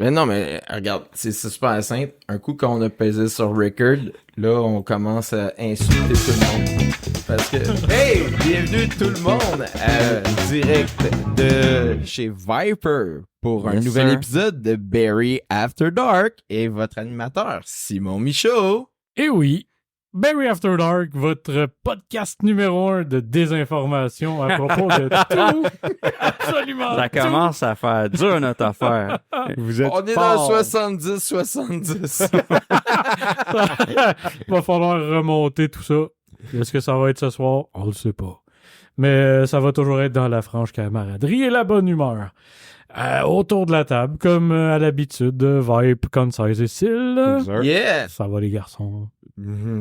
Mais non, mais regarde, c'est super simple. Un coup, quand on a pesé sur record, là, on commence à insulter tout le monde. Parce que, hey, bienvenue tout le monde direct de chez Viper pour un nouvel épisode de Barry After Dark et votre animateur, Simon Michaud. Et oui, Barry After Dark, votre podcast numéro 1 de désinformation à propos de tout, absolument Ça commence à faire dur notre affaire. Vous êtes On est dans le 70-70. Va falloir remonter tout ça. Est-ce que ça va être ce soir? On le sait pas. Mais ça va toujours être dans la franche camaraderie et la bonne humeur. Autour de la table, comme à l'habitude, Vibe, Concise et Syl. Yes! Ça va les garçons?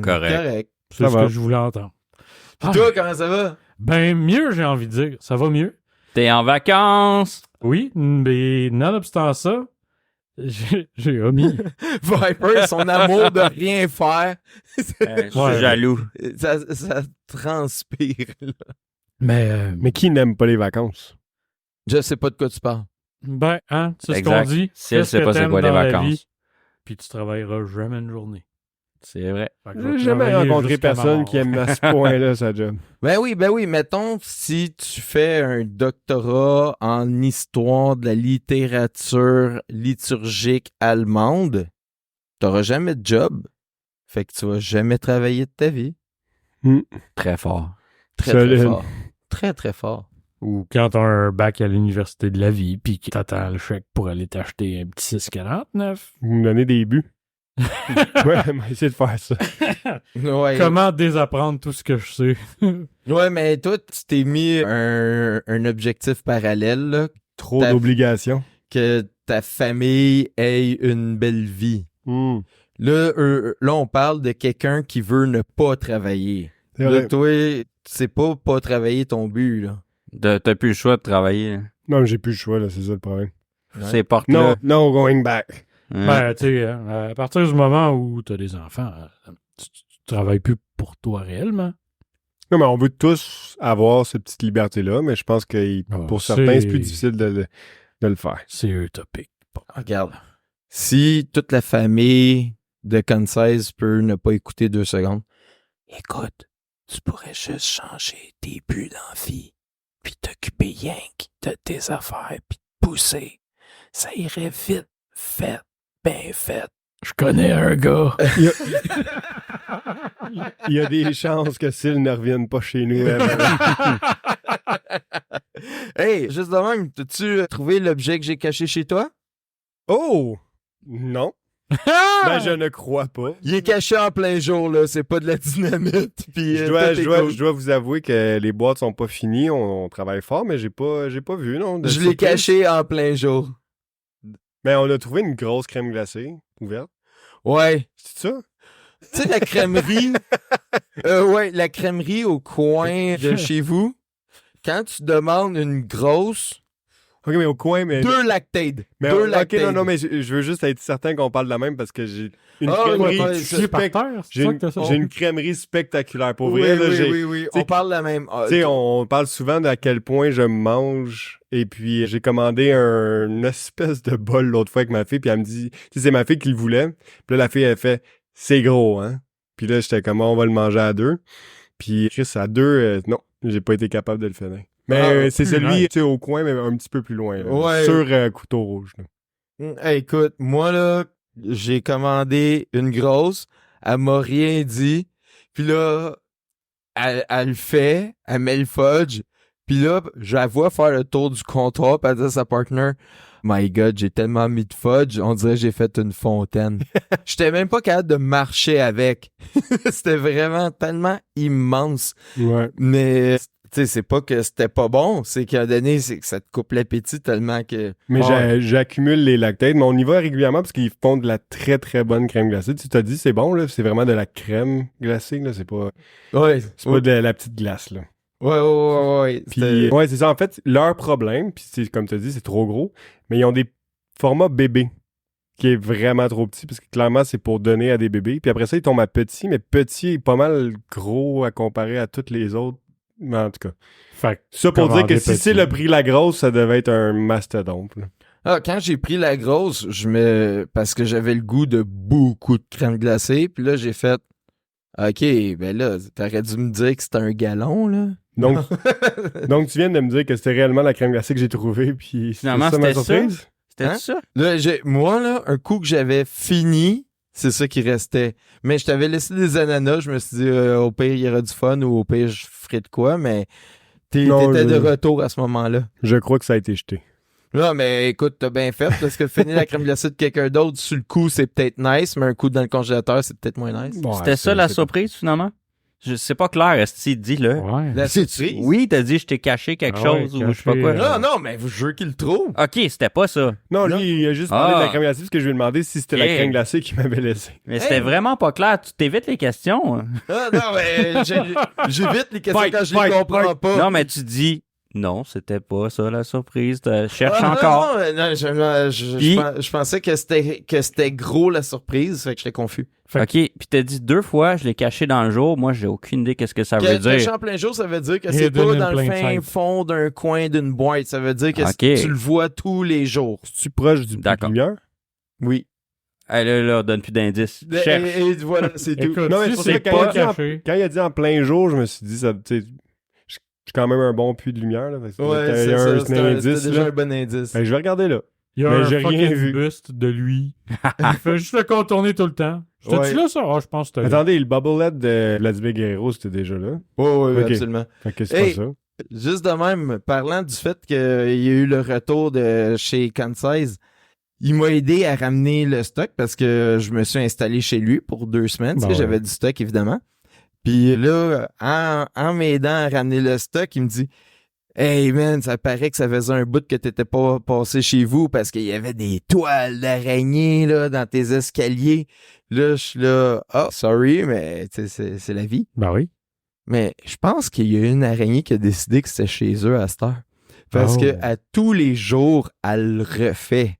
Correct. C'est ce que je voulais entendre. Pis toi, comment ça va? Ben mieux, j'ai envie de dire. Ça va mieux? T'es en vacances? Oui, mais nonobstant ça, j'ai omis. Viper, son amour de rien faire. Je suis Ouais. jaloux. Ça transpire, là. Mais qui n'aime pas les vacances? Je sais pas de quoi tu parles. ben, hein, c'est ce qu'on Exact. dit. Si elle Fais ce sait que pas c'est t'aimes quoi les dans la vacances. vie, puis tu travailleras jamais une journée. C'est vrai. Fait que je vais J'ai jamais travailler rencontré jusqu'à ma personne mort. qui aime à ce point-là sa job. Ben oui. Mettons, si tu fais un doctorat en histoire de la littérature liturgique allemande, t'auras jamais de job. Fait que tu vas jamais travailler de ta vie. Très fort. Très Solide. fort. Très fort. Ou quand t'as un bac à l'université de la vie, puis que t'attends le chèque pour aller t'acheter un petit 6,49. Vous me donnez des buts. Ouais, on va essayer de faire ça. Ouais. Comment désapprendre tout ce que je sais? Ouais, mais toi, tu t'es mis un objectif parallèle, là, Trop Ta- d'obligations. que ta famille ait une belle vie. Là, on parle de quelqu'un qui veut ne pas travailler. C'est Là, vrai. toi, c'est pas travailler ton but, là. T'as plus le choix de travailler. Là. Non, j'ai plus le choix, là, c'est ça le problème. Ouais. Ces portes-là. No going back. Hein? Ben, tu sais, à partir du moment où t'as des enfants, tu travailles plus pour toi réellement. Non, mais on veut tous avoir cette petite liberté-là, mais je pense que pour certains, c'est plus difficile de le faire. C'est utopique. Regarde. Si toute la famille de Concise peut ne pas écouter 2 secondes, écoute, tu pourrais juste changer tes buts dans la vie, puis t'occuper rien que de tes affaires, puis te pousser. Ça irait vite, fait, bien fait. Je connais un gars. Il y a des chances que Syl ne revienne pas chez nous. Hey, juste de même, t'as-tu trouvé l'objet que j'ai caché chez toi? Oh! Non. Ben, je ne crois pas. Il est caché en plein jour, là. C'est pas de la dynamite. Puis, Je dois vous avouer que les boîtes sont pas finies. On travaille fort, mais j'ai pas vu, non. de Je l'ai surprise. caché en plein jour. Mais on a trouvé une grosse crème glacée ouverte. Ouais. C'est ça? Tu sais, la crèmerie. Ouais, la crèmerie au coin de chez vous. Quand tu demandes une grosse, Ok, mais au coin, mais. 2 lactates. mais 2 ok, lactates. non, mais je veux juste être certain qu'on parle de la même parce que j'ai une Ah, crèmerie ouais, Tu es par spec- terre, c'est J'ai ça une, que t'as ça? j'ai une crèmerie spectaculaire. Pour Oui, vrai, là, oui. t'sais, On parle de la même. Ah, Tu sais, on parle souvent d'à quel point je mange. Et puis, j'ai commandé une espèce de bol l'autre fois avec ma fille. Puis, elle me dit, tu sais, c'est ma fille qui le voulait. Puis là, la fille, elle fait, c'est gros, hein. Puis là, j'étais comme, on va le manger à 2. Puis, Chris, à 2, non, j'ai pas été capable de le finir. Mais c'est celui, nice. tu sais, au coin, mais un petit peu plus loin. Là, Ouais. sur couteau rouge. Là. Hey, écoute, moi, là, j'ai commandé une grosse. Elle m'a rien dit. Puis là, elle le fait. Elle met le fudge. Puis là, je la vois faire le tour du comptoir. Puis elle dit à sa partner, My God, j'ai tellement mis de fudge. On dirait que j'ai fait une fontaine. J'étais même pas capable de marcher avec. C'était vraiment tellement immense. Ouais. Mais, tu sais, c'est pas que c'était pas bon. C'est qu'à un donné, c'est que ça te coupe l'appétit tellement que... Mais Ouais. j'accumule les lactates, mais on y va régulièrement parce qu'ils font de la très très bonne crème glacée. Tu t'as dit c'est bon, là, c'est vraiment de la crème glacée, là, c'est pas Ouais. pas de la petite glace, là. Ouais. Puis, ouais, c'est ça. En fait, leur problème, puis c'est comme tu as dit, c'est trop gros, mais ils ont des formats bébés qui est vraiment trop petit parce que clairement, c'est pour donner à des bébés. Puis après ça, ils tombent à petit, mais petit est pas mal gros à comparer à toutes les autres. Mais en tout cas. Fait que Ça pour dire que commander si petit. c'est le prix de la grosse, ça devait être un mastodonte. Là. Ah, quand j'ai pris la grosse, parce que j'avais le goût de beaucoup de crème glacée, puis là, j'ai fait, OK, ben là, t'aurais dû me dire que c'était un gallon, là. Donc, tu viens de me dire que c'était réellement la crème glacée que j'ai trouvée, puis Finalement, ça ma c'était ça? surprise? C'était Hein? ça? Là, moi, là, un coup que j'avais fini, c'est ça qui restait. Mais je t'avais laissé des ananas, je me suis dit, au pire, il y aura du fun, ou au pire, je ferai de quoi, mais Non, t'étais de retour à ce moment-là. Je crois que ça a été jeté. Non, mais écoute, t'as bien fait, parce que finir la crème glacée de quelqu'un d'autre, sur le coup, c'est peut-être nice, mais un coup dans le congélateur, c'est peut-être moins nice. Ouais, C'était ça la surprise, finalement? C'est pas clair, est-ce que dis-le? Ouais. La surprise? Oui, t'as dit je t'ai caché quelque Ah ouais, chose ou je sais pas caché, quoi. Non, mais je veux qu'il le trouve. Ok, c'était pas ça. Non, lui, il a juste parlé de la Ah. crème glacée parce que je lui ai demandé si c'était Ok. la crème glacée qu'il m'avait laissé. Mais c'était Hey. vraiment pas clair. Tu t'évites les questions. Ah, non, mais j'évite les questions Fight, quand je les fight, comprends fight. pas. Non, mais tu dis non, c'était pas ça la surprise. Cherche Ah, encore. Non, Puis- je pensais que c'était gros la surprise, fait que j'étais confus. Fait Ok, puis t'as dit 2 fois, je l'ai caché dans le jour. Moi, j'ai aucune idée qu'est-ce que ça veut Caché dire. en plein jour, ça veut dire que c'est Hidden pas in dans le plain fin sight. fond d'un coin d'une boîte. Ça veut dire que Ok. tu le vois tous les jours. Tu proche du D'accord. lumière? Oui. Hey, là, donne plus d'indices. Cherche. Et voilà, c'est tout. Écoute, Non, mais si c'est pour c'est ça que quand pas il a dit en- caché, Quand il a dit en plein jour, je me suis dit, ça, tu sais, je suis quand même un bon puits de lumière. Là, fait que Ouais, c'était c'est un ça. C'était indice, déjà là. un bon indice. Fait que je vais regarder là. il y a Mais un j'ai rien fucking vu. buste de lui. Il fait juste le contourner tout le temps. C'était-tu Ouais. là, ça? Ah, je pense que c'était là. Attendez, le bobblehead de Vladimir Guerrero, c'était déjà là. Oui, Ok. absolument. Fait que c'est Hey. pas ça. Juste de même, parlant du fait qu'il y a eu le retour de chez Kansai, il m'a aidé à ramener le stock parce que je me suis installé chez lui pour 2 semaines. Tu sais, Ben ouais. j'avais du stock, évidemment. Puis là, en m'aidant à ramener le stock, il me dit « Hey man, ça paraît que ça faisait un bout que t'étais pas passé chez vous parce qu'il y avait des toiles d'araignée là, dans tes escaliers. » Là, je suis là « Oh, sorry, mais tu sais, c'est la vie. » Ben oui. Mais je pense qu'il y a une araignée qui a décidé que c'était chez eux à cette heure. Parce Oh. que à tous les jours, elle le refait.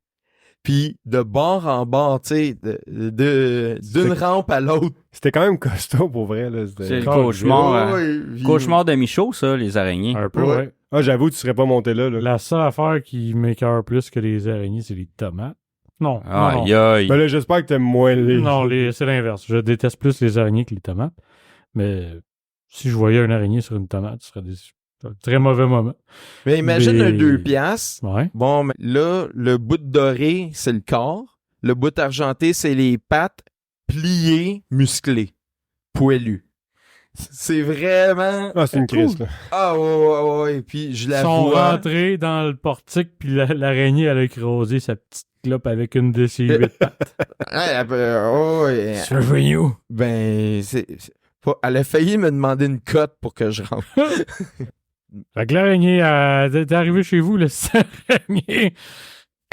Puis de bord en bord, tu sais, d'une rampe à l'autre. C'était quand même costaud pour vrai. Là. C'est C'était- le cauchemar. Ouais, Cauchemar de Michaud, ça, les araignées. Un peu, Ouais. ouais. Ah, j'avoue, tu serais pas monté là. là. La seule affaire qui m'écœure plus que les araignées, c'est les tomates. Non. non, Aïe, aïe. Ben là, j'espère que t'aimes moins les... Non, c'est l'inverse. Je déteste plus les araignées que les tomates. Mais si je voyais une araignée sur une tomate, ce serait un très mauvais moment. Mais imagine Les- un 2 piastres. Ouais. Bon, mais là, le bout doré, c'est le corps. Le bout argenté, c'est les pattes pliées, musclées, poilues. C'est vraiment... Ah, c'est une Cool. crise, là. Ah ouais. Puis je Ils la sont vois... rentrés dans le portique, puis l'araignée, elle a écrasé sa petite clope avec une de ses 8 pattes. Ouais. Surveillez-nous. Ben, elle a failli me demander une cote pour que je rentre. Fait que l'araignée, t'es arrivé chez vous, le araignée.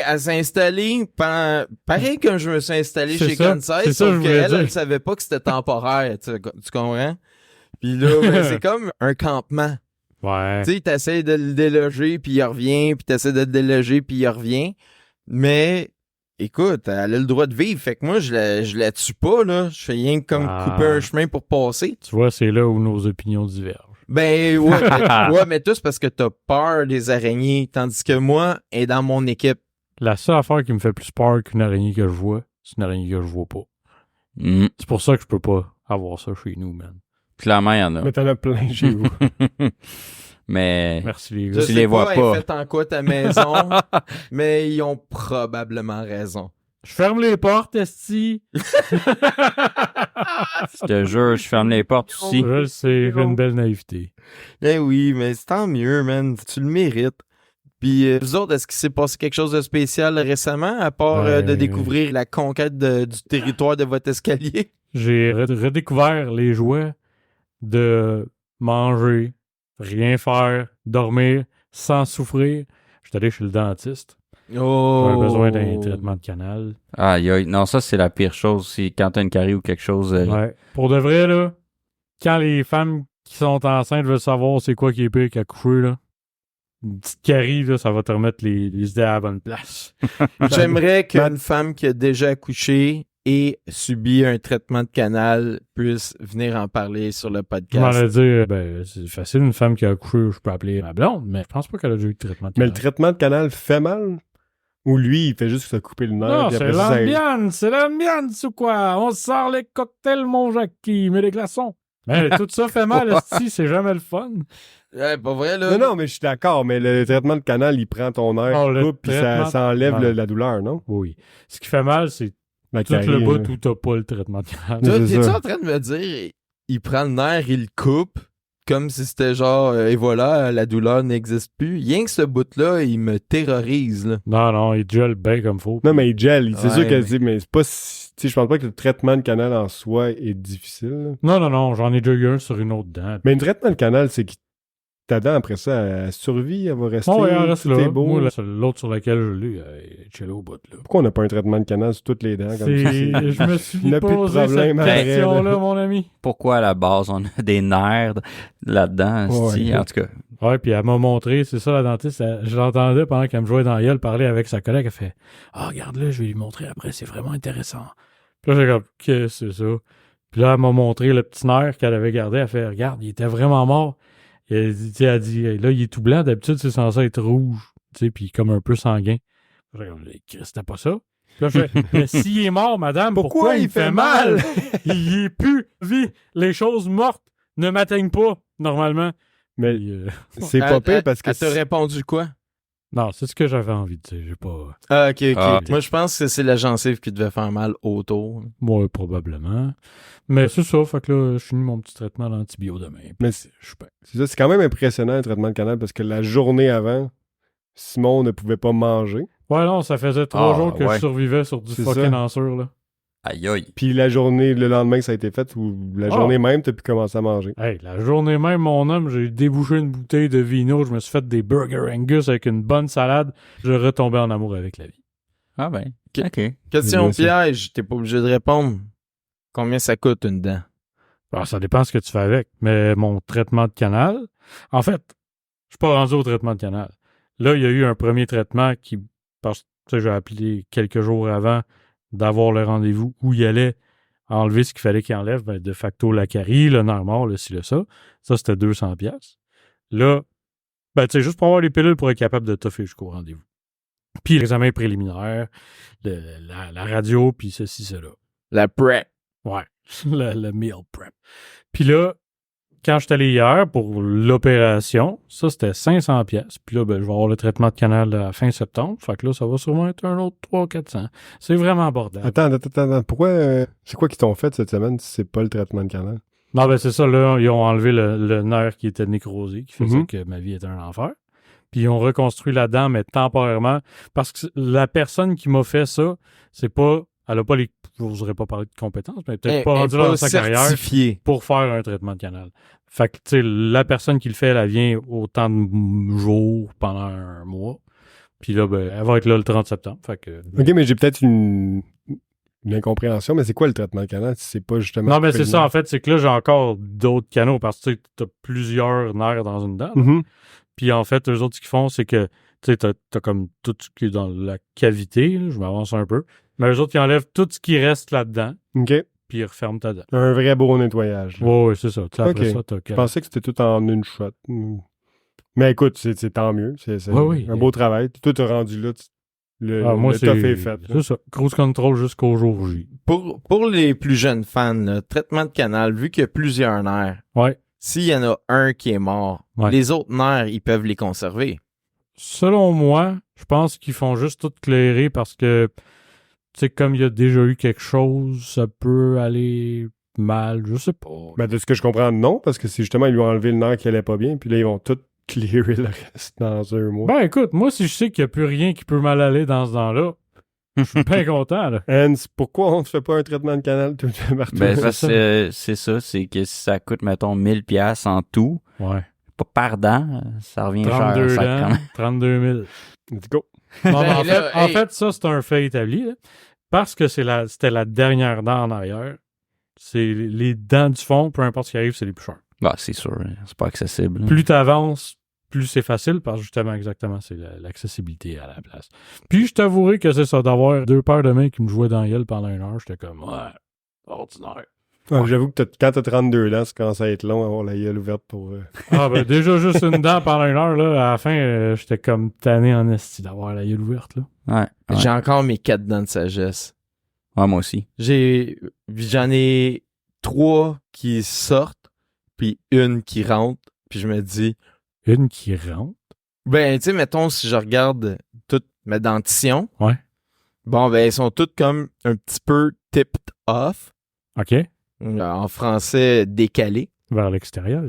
Elle s'est installée, pareil comme je me suis installé C'est chez ça, Kansai, c'est ça que sauf je voulais qu'elle, dire. elle savait pas que c'était temporaire, tu comprends? Puis là, ben, c'est comme un campement. Ouais. Tu sais, t'essaies de le déloger, puis il revient, puis t'essaies de le déloger, puis il revient. Mais, écoute, elle a le droit de vivre, fait que moi, je la tue pas, là. Je fais rien que comme Ah. couper un chemin pour passer. Tu vois, c'est là où nos opinions divergent. Ben, ouais, mais tous parce que t'as peur des araignées, tandis que moi, elle est dans mon équipe. La seule affaire qui me fait plus peur qu'une araignée que je vois, c'est une araignée que je vois pas. Hmm. C'est pour ça que je peux pas avoir ça chez nous, man. Clairement, il y en a. Mais t'en as plein chez vous. Mais Merci les Je gars. Tu sais les vois elle pas. fait en quoi ta maison, mais ils ont probablement raison. Je ferme les portes, esti. je te jure, je ferme les portes aussi. Je le sais, j'ai une belle naïveté. Eh oui, mais c'est tant mieux, man. Tu le mérites. Puis, vous autres, est-ce qu'il s'est passé quelque chose de spécial récemment, à part de découvrir la conquête du territoire de votre escalier? J'ai redécouvert les joies de manger, rien faire, dormir, sans souffrir. Je suis allé chez le dentiste. Oh! J'avais besoin d'un traitement de canal. Aïe, aïe. Non, ça, c'est la pire chose. C'est quand t'as une carie ou quelque chose. Ouais. Pour de vrai, là, quand les femmes qui sont enceintes veulent savoir c'est quoi qui est pire qu'accoucher, là, une petite carie, là, ça va te remettre les idées à la bonne place. J'aimerais qu'une femme qui a déjà accouché et subi un traitement de canal puisse venir en parler sur le Je m'en podcast. ai dit, ben, c'est facile, une femme qui a accouché, je peux appeler ma blonde, mais je pense pas qu'elle a déjà eu de traitement de Mais le canal. traitement de canal fait mal? Ou lui, il fait juste se couper le nerf. Non, puis c'est après ça, l'ambiance ou quoi? On sort les cocktails, mon Jackie, mais les glaçons. Mais tout ça fait mal, esti, c'est jamais le fun. Ouais, pas vrai, là. Non, mais je suis d'accord, mais le traitement de canal, il prend ton nerf, Oh, le coupe, puis traitement- ça enlève Ah. la douleur, non? Oui. Ce qui fait mal, c'est La tout carie, le bout là. où t'as pas le traitement de canal. Toi, c'est t'es-tu ça. en train de me dire, il prend le nerf, il le coupe, comme si c'était genre, et voilà, la douleur n'existe plus. Rien que ce bout-là, il me terrorise, là. Non, il gèle bien comme faut. Non, mais il gèle. C'est Ouais, sûr que, mais- mais c'est pas si... Tu sais, je pense pas que le traitement de canal en soi est difficile. là. Non, j'en ai déjà eu un sur une autre dent. Mais le traitement de canal, c'est que ta dent, après ça, elle survit, elle va rester. Oh, il en reste tout là. est beau. Moi, l'autre sur laquelle je l'ai, elle est au bout, là. Pourquoi on n'a pas un traitement de canal sur toutes les dents comme ça? Je me suis Il n'y a plus de posé cette problème après, question-là, là. mon ami. Pourquoi à la base on a des nerfs là-dedans? esti? Ouais. En tout cas, Ouais, puis elle m'a montré, c'est ça la dentiste, je l'entendais pendant qu'elle me jouait dans la gueule parler avec sa collègue, elle fait « Ah, regarde-le, je vais lui montrer après, c'est vraiment intéressant. » Puis là, j'ai comme « Qu'est-ce que c'est ça? » Puis là, elle m'a montré le petit nerf qu'elle avait gardé, elle fait « Regarde, il était vraiment mort. » Elle dit « Là, il est tout blanc, d'habitude, c'est censé être rouge, tu sais, puis comme un peu sanguin. » J'ai comme « Christ, c'était pas ça? » Puis là, je fais « Mais s'il est mort, madame, pourquoi il me fait mal? Il est plus vie. Les choses mortes ne m'atteignent pas, normalement. » Mais Puis, c'est pas pire parce que... Elle t'a répondu quoi? non, c'est ce que j'avais envie de dire. J'ai pas. Ah, ok. Ah. Moi, je pense que c'est la gencive qui devait faire mal autour. Moi, probablement. Mais c'est ça, fait que là, je finis mon petit traitement d'antibio demain. Puis Mais je suis bien. C'est ça, c'est quand même impressionnant le traitement de canal parce que la journée avant, Simon ne pouvait pas manger. Ouais, non, ça faisait 3 Ah, jours que ouais. je survivais sur du C'est fucking ça. ensure, là. aïe aïe. Puis la journée, le lendemain que ça a été fait, ou la journée même, t'as pu commencer à manger. Hey, la journée même, mon homme, j'ai débouché une bouteille de vino, je me suis fait des burgers Angus avec une bonne salade. Je retombais en amour avec la vie. Ah ben, Ok. OK. Question C'est piège, t'es pas obligé de répondre. Combien ça coûte une dent? Alors, ça dépend ce que tu fais avec. Mais mon traitement de canal, en fait, je suis pas rendu au traitement de canal. Là, il y a eu un premier traitement qui, parce que j'ai appelé quelques jours avant d'avoir le rendez-vous où il allait enlever ce qu'il fallait qu'il enlève, ben, de facto la carie, le nerf mort, le ci, le ça. Ça, c'était 200$. Là, ben, tu sais, juste pour avoir les pilules pour être capable de toffer jusqu'au rendez-vous. Puis l'examen préliminaire, la radio, puis ceci, cela. La prep. Ouais, le meal prep. Puis là, quand je suis allé hier pour l'opération, ça, c'était 500$. Puis là, ben, je vais avoir le traitement de canal à fin septembre. Fait que là, ça va sûrement être un autre 300-400$. C'est vraiment abordable. Attends. Pourquoi... c'est quoi qu'ils t'ont fait cette semaine si c'est pas le traitement de canal? Non, ben c'est ça, là, ils ont enlevé le nerf qui était nécrosé, qui faisait Mhm. que ma vie était un enfer. Puis ils ont reconstruit la dent, mais temporairement. Parce que la personne qui m'a fait ça, c'est pas... Elle a pas les... Je n'oserais pas parler de compétences, mais peut-être pas rendu là dans sa carrière certifié. pour faire un traitement de canal. Fait que, tu sais, la personne qui le fait, elle vient autant de jours pendant un mois. Puis là, ben, elle va être là le 30 septembre. Fait que... OK, mais j'ai peut-être une incompréhension, mais c'est quoi le traitement de canal si c'est pas justement... Non, mais c'est ça, en fait, c'est que là, j'ai encore d'autres canaux parce que tu as plusieurs nerfs dans une dent. Mhm. Puis en fait, eux autres, ce qu'ils font, c'est que tu sais, t'as comme tout ce qui est dans la cavité, là, je m'avance un peu, mais eux autres, ils enlèvent tout ce qui reste là-dedans, OK. puis ils referment ta dent. Un vrai beau nettoyage. là. Ouais, c'est ça. Tu sais, après Ok. ça, t'as Je pensais que c'était tout en une shot. Mais écoute, c'est tant mieux. C'est Ouais, oui. un beau travail. Tout est rendu là. moi, le top est fait. là. C'est ça. Cruise control jusqu'au jour J. Pour les plus jeunes fans, là, traitement de canal, vu qu'il y a plusieurs nerfs, Ouais. s'il y en a un qui est mort, Ouais. les autres nerfs, ils peuvent les conserver. Selon moi, je pense qu'ils font juste tout clairer parce que, tu sais, comme il y a déjà eu quelque chose, ça peut aller mal, je sais pas. Ben, de ce que je comprends, non, parce que c'est justement, ils lui ont enlevé le nerf qui allait pas bien, puis là, ils vont tout clearer le reste dans un mois. Ben écoute, moi, si je sais qu'il n'y a plus rien qui peut mal aller dans ce dent-là, je suis bien content, là. Hans, pourquoi on ne fait pas un traitement de canal tout partout? Ben, c'est c'est ça, c'est que si ça coûte, mettons, 1000$ en tout, Ouais. pas par dent, ça revient 32 cher. dents, Ça, 32 000. Let's go. Non, mais Ben en, là, fait, en hey. fait, ça, c'est un fait établi, là. Parce que c'était la dernière dent en arrière. C'est les dents du fond, peu importe ce qui arrive, c'est les plus chers. bah, c'est sûr, c'est pas accessible. Plus tu avances, plus c'est facile, parce que justement, exactement, c'est l'accessibilité à la place. Puis je t'avouerai que c'est ça, d'avoir 2 paires de mains qui me jouaient dans la gueule pendant 1 heure, j'étais comme, ouais, ordinaire. Ouais, j'avoue que quand t'as 32 ans, ça commence à être long avoir la gueule ouverte pour... Ah, ben déjà, juste une dent pendant 1 heure, là, à la fin, j'étais comme tanné en esti d'avoir la gueule ouverte, là. Ouais. J'ai encore mes 4 dents de sagesse. Ouais, moi aussi. J'en ai 3 qui sortent, puis une qui rentre, puis je me dis, Une qui rentre. ben, tu sais, mettons, si je regarde toutes mes dentitions, Ouais. bon, ben, elles sont toutes comme un petit peu tipped off, OK. en français décalées, Vers l'extérieur.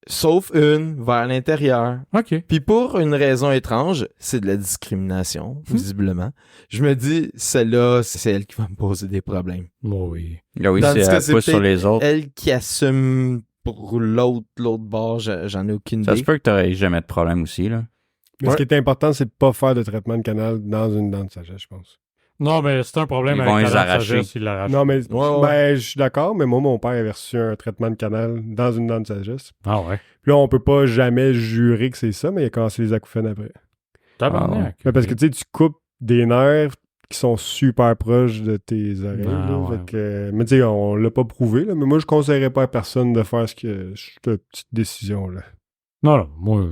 sauf une vers l'intérieur. OK. Puis pour une raison étrange, c'est de la discrimination, visiblement. Je me dis, celle-là, c'est elle qui va me poser des problèmes. Bon, oui. Ah oui, Tandis que c'est c'est pas sur peut-être les autres. Elle qui assume pour l'autre bord, j'en ai aucune Ça idée. se peut que t'aurais jamais de problème aussi, là. Mais ce qui est important, c'est de pas faire de traitement de canal dans une dent de sagesse, je pense. Non, mais c'est un problème Ils avec vont la les dent de arracher. sagesse, il l'arrache. Non, mais Ouais. ben, je suis d'accord, mais moi, mon père avait reçu un traitement de canal dans une dent de sagesse. Ah ouais. Puis là, on peut pas jamais jurer que c'est ça, mais il a commencé les acouphènes après. Tabarnak. Mais parce que tu sais, tu coupes des nerfs qui sont super proches de tes oreilles. Ah, là. ouais. Fait que, mais tu sais, on l'a pas prouvé, là, mais moi, je conseillerais pas à personne de faire cette petite décision-là. Non, moi,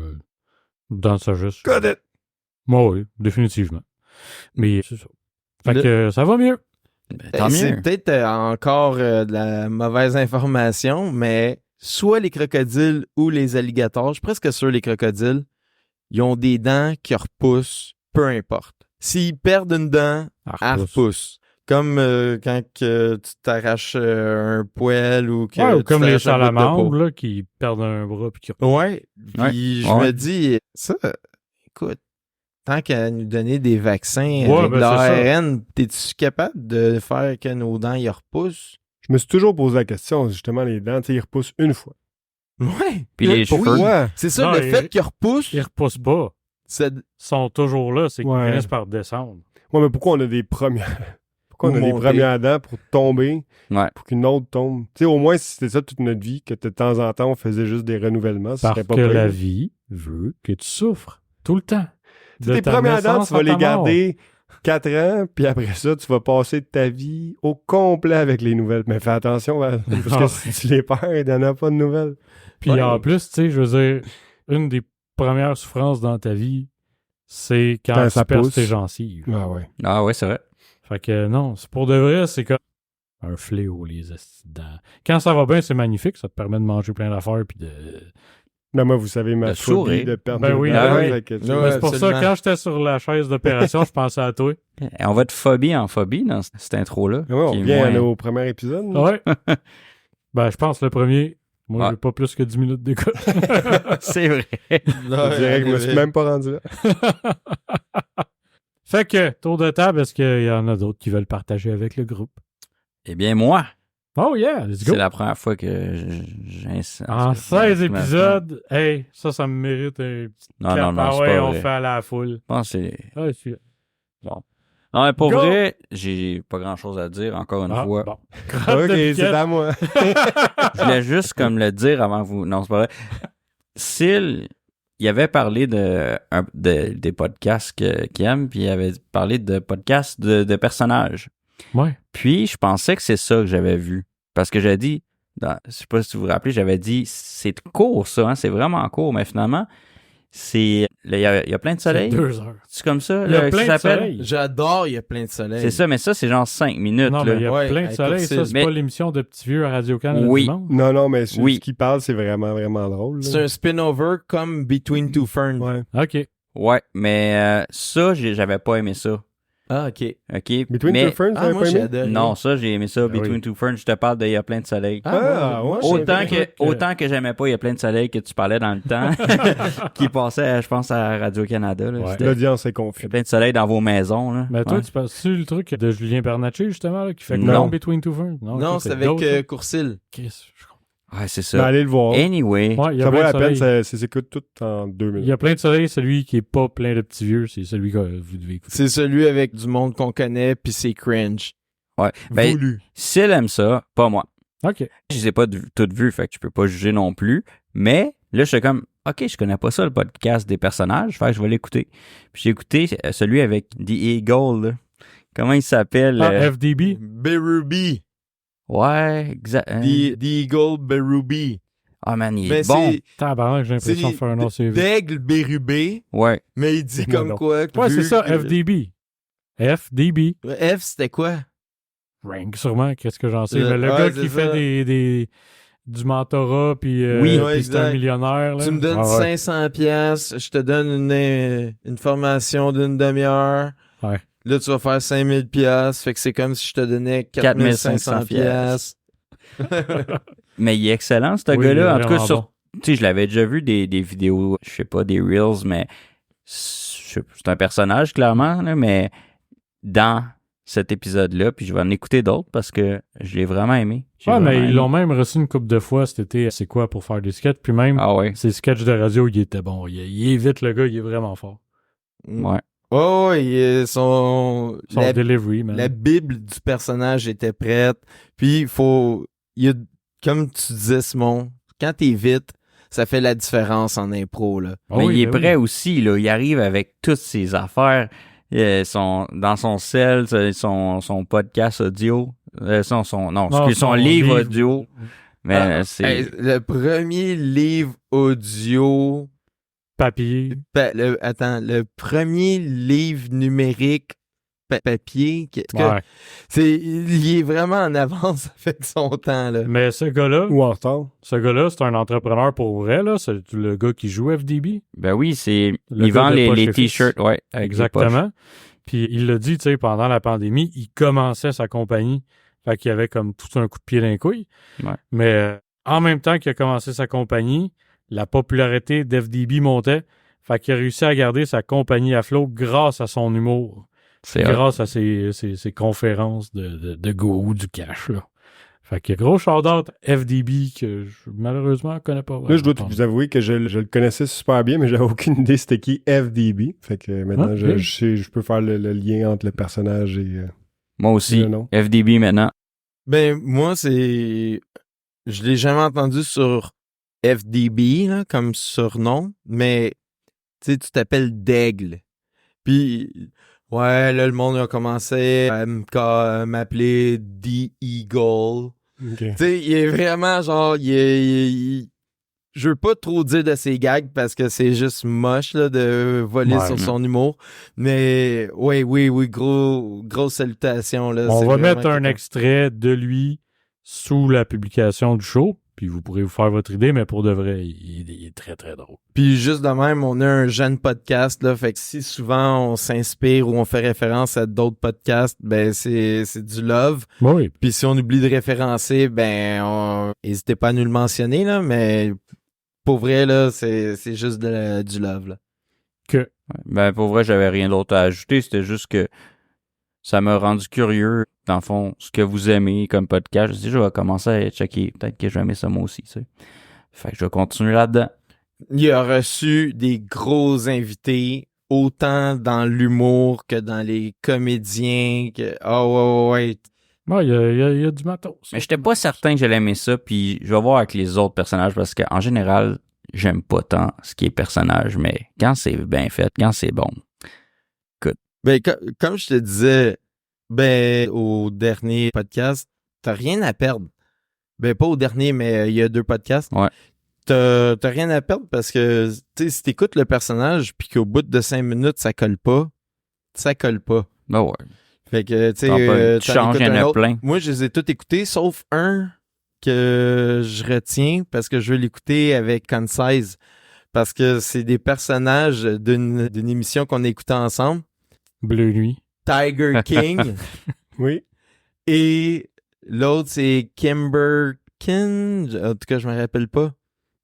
dans sa sagesse. Got it! Moi, oui, définitivement. Mais c'est ça. Fait Le- que ça va mieux. Ben, tant C'est mieux. peut-être encore de la mauvaise information, mais soit les crocodiles ou les alligators, je suis presque sûr les crocodiles, ils ont des dents qui repoussent, peu importe. S'ils perdent une dent, elle repousse. Comme quand que tu t'arraches un poil ou que Ouais, ou tu comme les t'arraches un bout de peau. salamandres, là, qui perdent un bras puis qui Ouais. Puis je Ouais. me dis, ça, écoute, tant qu'à nous donner des vaccins Ouais, avec ben, c'est l'ARN, t'es-tu capable de faire que nos dents y repoussent? Je me suis toujours posé la question, justement, les dents, tu sais, ils repoussent une fois. Ouais. Puis les cheveux. Pourquoi? C'est ça, Non, le ils- fait qu'ils repoussent, Ils repoussent pas. c'est Ils sont toujours là, c'est qu'ils Ouais. finissent par descendre. Ouais, mais pourquoi on a des premières... Pourquoi on Ou a des monter. premières dents pour tomber, Ouais. pour qu'une autre tombe? Tu sais, au moins, si c'était ça toute notre vie, que de temps en temps, on faisait juste des renouvellements, ce Parce serait pas que pire. la vie veut que tu souffres tout le temps. Tu sais, De tes ta premières dents, naissance tu vas à les ta mort. garder 4 ans, puis après ça, tu vas passer ta vie au complet avec les nouvelles. Mais fais attention, parce que si tu les perds, il n'y en a pas de nouvelles. Puis Ouais. en plus, tu sais, je veux dire, une des premières souffrances dans ta vie, c'est quand Quand tu ça perds pousse. tes gencives. Ah ouais. Ah ouais, c'est vrai. Fait que non, c'est pour de vrai, c'est comme un fléau, les esti de dents. Quand ça va bien, c'est magnifique, ça te permet de manger plein d'affaires puis de... Non, moi, vous savez, ma Le phobie sourire. de perdre Ben des oui, dents, ah oui. fait que, tu sais, Ouais, Mais c'est pour ça, absolument. quand j'étais sur la chaise d'opération, je pensais à toi. Et on va de phobie en phobie dans cette intro-là. Ouais, on qui est revient moins- au premier épisode. là. Ouais. Ben, je pense le premier, moi, Ouais. j'ai pas plus que 10 minutes d'écoute. C'est vrai. Je dirais que je me suis même pas rendu là. Fait que, tour de table, est-ce qu'il y en a d'autres qui veulent partager avec le groupe? Eh bien, moi, Oh yeah, let's go! c'est la première fois que En 16 épisodes, hey, ça me mérite un petit Non, clap. non, non, Ah c'est ouais, pas on vrai. fait à la foule. Je pense que c'est... Ah, c'est- Non, mais pour Go! vrai, j'ai pas grand-chose à dire, encore une Ah, fois. bon. Gratte Ok, de c'est piquette. à moi. Je voulais juste comme le dire avant que vous... Non, c'est pas vrai. Syl, il avait parlé des podcasts qu'il aime, puis il avait parlé de podcasts de personnages. Ouais. Puis, je pensais que c'est ça que j'avais vu. Parce que j'ai dit, je sais pas si vous vous rappelez, j'avais dit, c'est court ça, hein, c'est vraiment court, mais finalement, il y a plein de C'est soleil. 2 heures. C'est comme ça, Il y a qui plein de s'appelle? soleil. J'adore, il y a plein de soleil. C'est ça, mais ça, c'est genre 5 minutes. Non, là. mais il y a Ouais, plein de avec soleil. Ça, Courcille. c'est Mais- pas l'émission de Petit Vieux à Radio-Can Oui. le dimanche. Non, mais Oui. ce qu'il parle, c'est vraiment, vraiment drôle. là. C'est un spin-over comme Between Two Ferns. Ouais. OK. Ouais, mais ça, j'avais pas aimé ça. Ah, OK. OK? Between mais, Two Ferns, Ah, t'avais moi, pas j'ai aimé? adoré. non, ça, j'ai aimé ça. Ah Between oui. Two Ferns, je te parle de Il y a plein de soleil. Ah, ouais. Autant j'ai- autant que j'aimais pas Il y a plein de soleil que tu parlais dans le temps, qui passait, je pense, à Radio-Canada. Là. Ouais. C'était- L'audience est Il y a confuse. plein de soleil dans vos maisons. Là. Mais toi, Ouais. tu passes-tu le truc de Julien Bernatchez, justement, là, qui fait Non. comme Between Two Ferns? Non, ok, c'est avec d'autres, ça. Courcille. Chris, je comprends. Ouais, c'est Ben, ça. allez le voir. Anyway, Ouais, il y a Ça plein vaut de la peine, soleil. ça s'écoute tout en 2 Il y minutes. a plein de soleil, celui qui est pas plein de petits vieux, c'est celui que vous devez écouter. C'est celui avec du monde qu'on connaît, puis c'est cringe. ouais. Ben, Voulu. s'il aime ça, pas moi. OK. Je les ai pas toutes vues, fait que je peux pas juger non plus. Mais là, j'étais comme, OK, je connais pas ça, le podcast des personnages, fait que je vais l'écouter. Puis j'ai écouté celui avec The Eagle, là. Comment il s'appelle? Ah, FDB? Beruby. Ouais, exact. The Eagle Berube. Ah, man, il Mais est bon. Tabarnak, j'ai l'impression de c'est faire un autre CV. d'aigle bérubé, Ouais. mais il dit Dis-moi comme donc. quoi. que Ouais, c'est vu ça, que- FDB. FDB. F, c'était quoi? Rank, sûrement, qu'est-ce que j'en sais. Mais le Ouais, gars c'est qui ça. fait du mentorat, puis Oui, puis ouais, c'est un exact. millionnaire. Là. Tu me donnes Ah ouais. 500 pièces, je te donne une formation d'une demi-heure. Ouais. Là, tu vas faire 5000 pièces, fait que c'est comme si je te donnais 4500 pièces. Mais il est excellent, ce Oui, il est gars-là. En tout cas, vraiment bon. tu sais, je l'avais déjà vu des vidéos, je sais pas, des Reels, mais c'est un personnage, clairement, là, mais dans cet épisode-là, puis je vais en écouter d'autres parce que je l'ai vraiment aimé. J'ai Ouais, mais vraiment ils aimé. l'ont même reçu une couple de fois cet été. C'est quoi pour faire des sketchs? Puis même, Ah ouais, ses sketchs de radio, il était bon. Il est vite, le gars, il est vraiment fort. ouais. Oh, son Son delivery, man. la Bible du personnage était prête. Puis, comme tu disais, Simon, quand t'es vite, ça fait la différence en impro, là. Ah Mais oui, il est ben prêt oui. aussi, là. Il arrive avec toutes ses affaires. Dans son cell, son podcast audio. Son livre audio. Mais Ah, c'est... hey, le premier livre audio... Papier. le premier livre numérique papier, Ouais. il est vraiment en avance avec son temps, là. Mais ce gars-là, Ou en retard. c'est un entrepreneur pour vrai, là. C'est le gars qui joue FDB. Ben oui, Le il gars vend de les poche et t-shirts, ouais. Avec les poches. Exactement. Puis il l'a dit, tu sais, pendant la pandémie, il commençait sa compagnie. Fait qu'il y avait comme tout un coup de pied dans les couilles. Ouais. Mais en même temps qu'il a commencé sa compagnie, la popularité d'FDB montait. Fait qu'il a réussi à garder sa compagnie à flot grâce à son humour. C'est Grâce à ses conférences de gourou du cash, là. Fait que gros shout-out FDB que je, malheureusement, connais pas vraiment. Là, je dois vous avouer que je le connaissais super bien, mais j'avais aucune idée c'était qui FDB. Fait que maintenant, Ok. je peux faire le lien entre le personnage et Moi aussi, le nom. FDB maintenant. Ben, moi, je l'ai jamais entendu sur FDB, là, comme surnom, mais, tu sais, tu t'appelles Daigle. Puis, ouais, là, le monde a commencé à m'appeler The Eagle. Ok. Tu sais, il est vraiment genre, je veux pas trop dire de ses gags parce que c'est juste moche là, de voler Ouais, sur mais- son humour. Mais oui, grosse salutation. Là, On c'est va vraiment mettre un quelqu'un. extrait de lui sous la publication du show, puis vous pourrez vous faire votre idée, mais pour de vrai, il est très, très drôle. Puis juste de même, on a un jeune podcast, là, fait que si souvent on s'inspire ou on fait référence à d'autres podcasts, ben c'est du love. Oui, Puis si on oublie de référencer, n'hésitez pas à nous le mentionner, là, mais pour vrai, là, c'est juste du love, là. Ben, pour vrai, j'avais rien d'autre à ajouter. C'était juste que ça m'a rendu curieux, dans le fond, ce que vous aimez comme podcast. Je me suis dit, je vais commencer à checker. Peut-être que je vais aimer ça moi aussi, tu sais. Fait que je vais continuer là-dedans. Il a reçu des gros invités, autant dans l'humour que dans les comédiens, que... ouais. Ouais, il y a du matos. Mais j'étais pas certain que j'allais aimer ça, puis je vais voir avec les autres personnages, parce qu'en général, j'aime pas tant ce qui est personnage, mais quand c'est bien fait, quand c'est bon. Ben, comme je te disais, ben, au dernier podcast, t'as rien à perdre. Ben, pas au dernier, mais il y a 2 podcasts. Ouais. T'as rien à perdre parce que, tu sais, si t'écoutes le personnage puis qu'au bout de 5 minutes, ça colle pas. Ben ouais. Fait que, tu sais, T'en peux- tu t'en changes, écoutes il y en un a autre. plein. Moi, je les ai tous écoutés, sauf un que je retiens parce que je veux l'écouter avec Concise. Parce que c'est des personnages d'une émission qu'on a écouté ensemble. Bleu Nuit. Tiger King. Oui. Et l'autre, c'est Kimberkin. En tout cas, je me rappelle pas.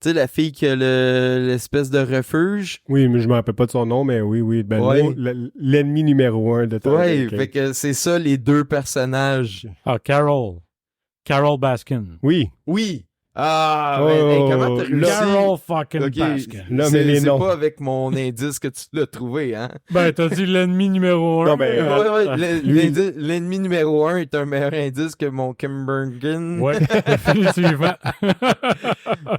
Tu sais, la fille qui a l'espèce de refuge. Oui, mais je me rappelle pas de son nom, mais oui. Ben, Ouais. l'ennemi numéro 1 de Tiger Ouais, King. fait que c'est ça, les 2 personnages. Ah, Carol. Carol Baskin. Oui. Oui. Ah, ben, Oh, hey, comment t'as réussi? Carol fucking Ok, Baskin. Là, mais les c'est noms. pas avec mon indice que tu l'as trouvé, hein? Ben, t'as dit l'ennemi numéro 1. Non, mais, L'ennemi numéro 1 est un meilleur indice que mon Kimbergen. Ouais, définitivement.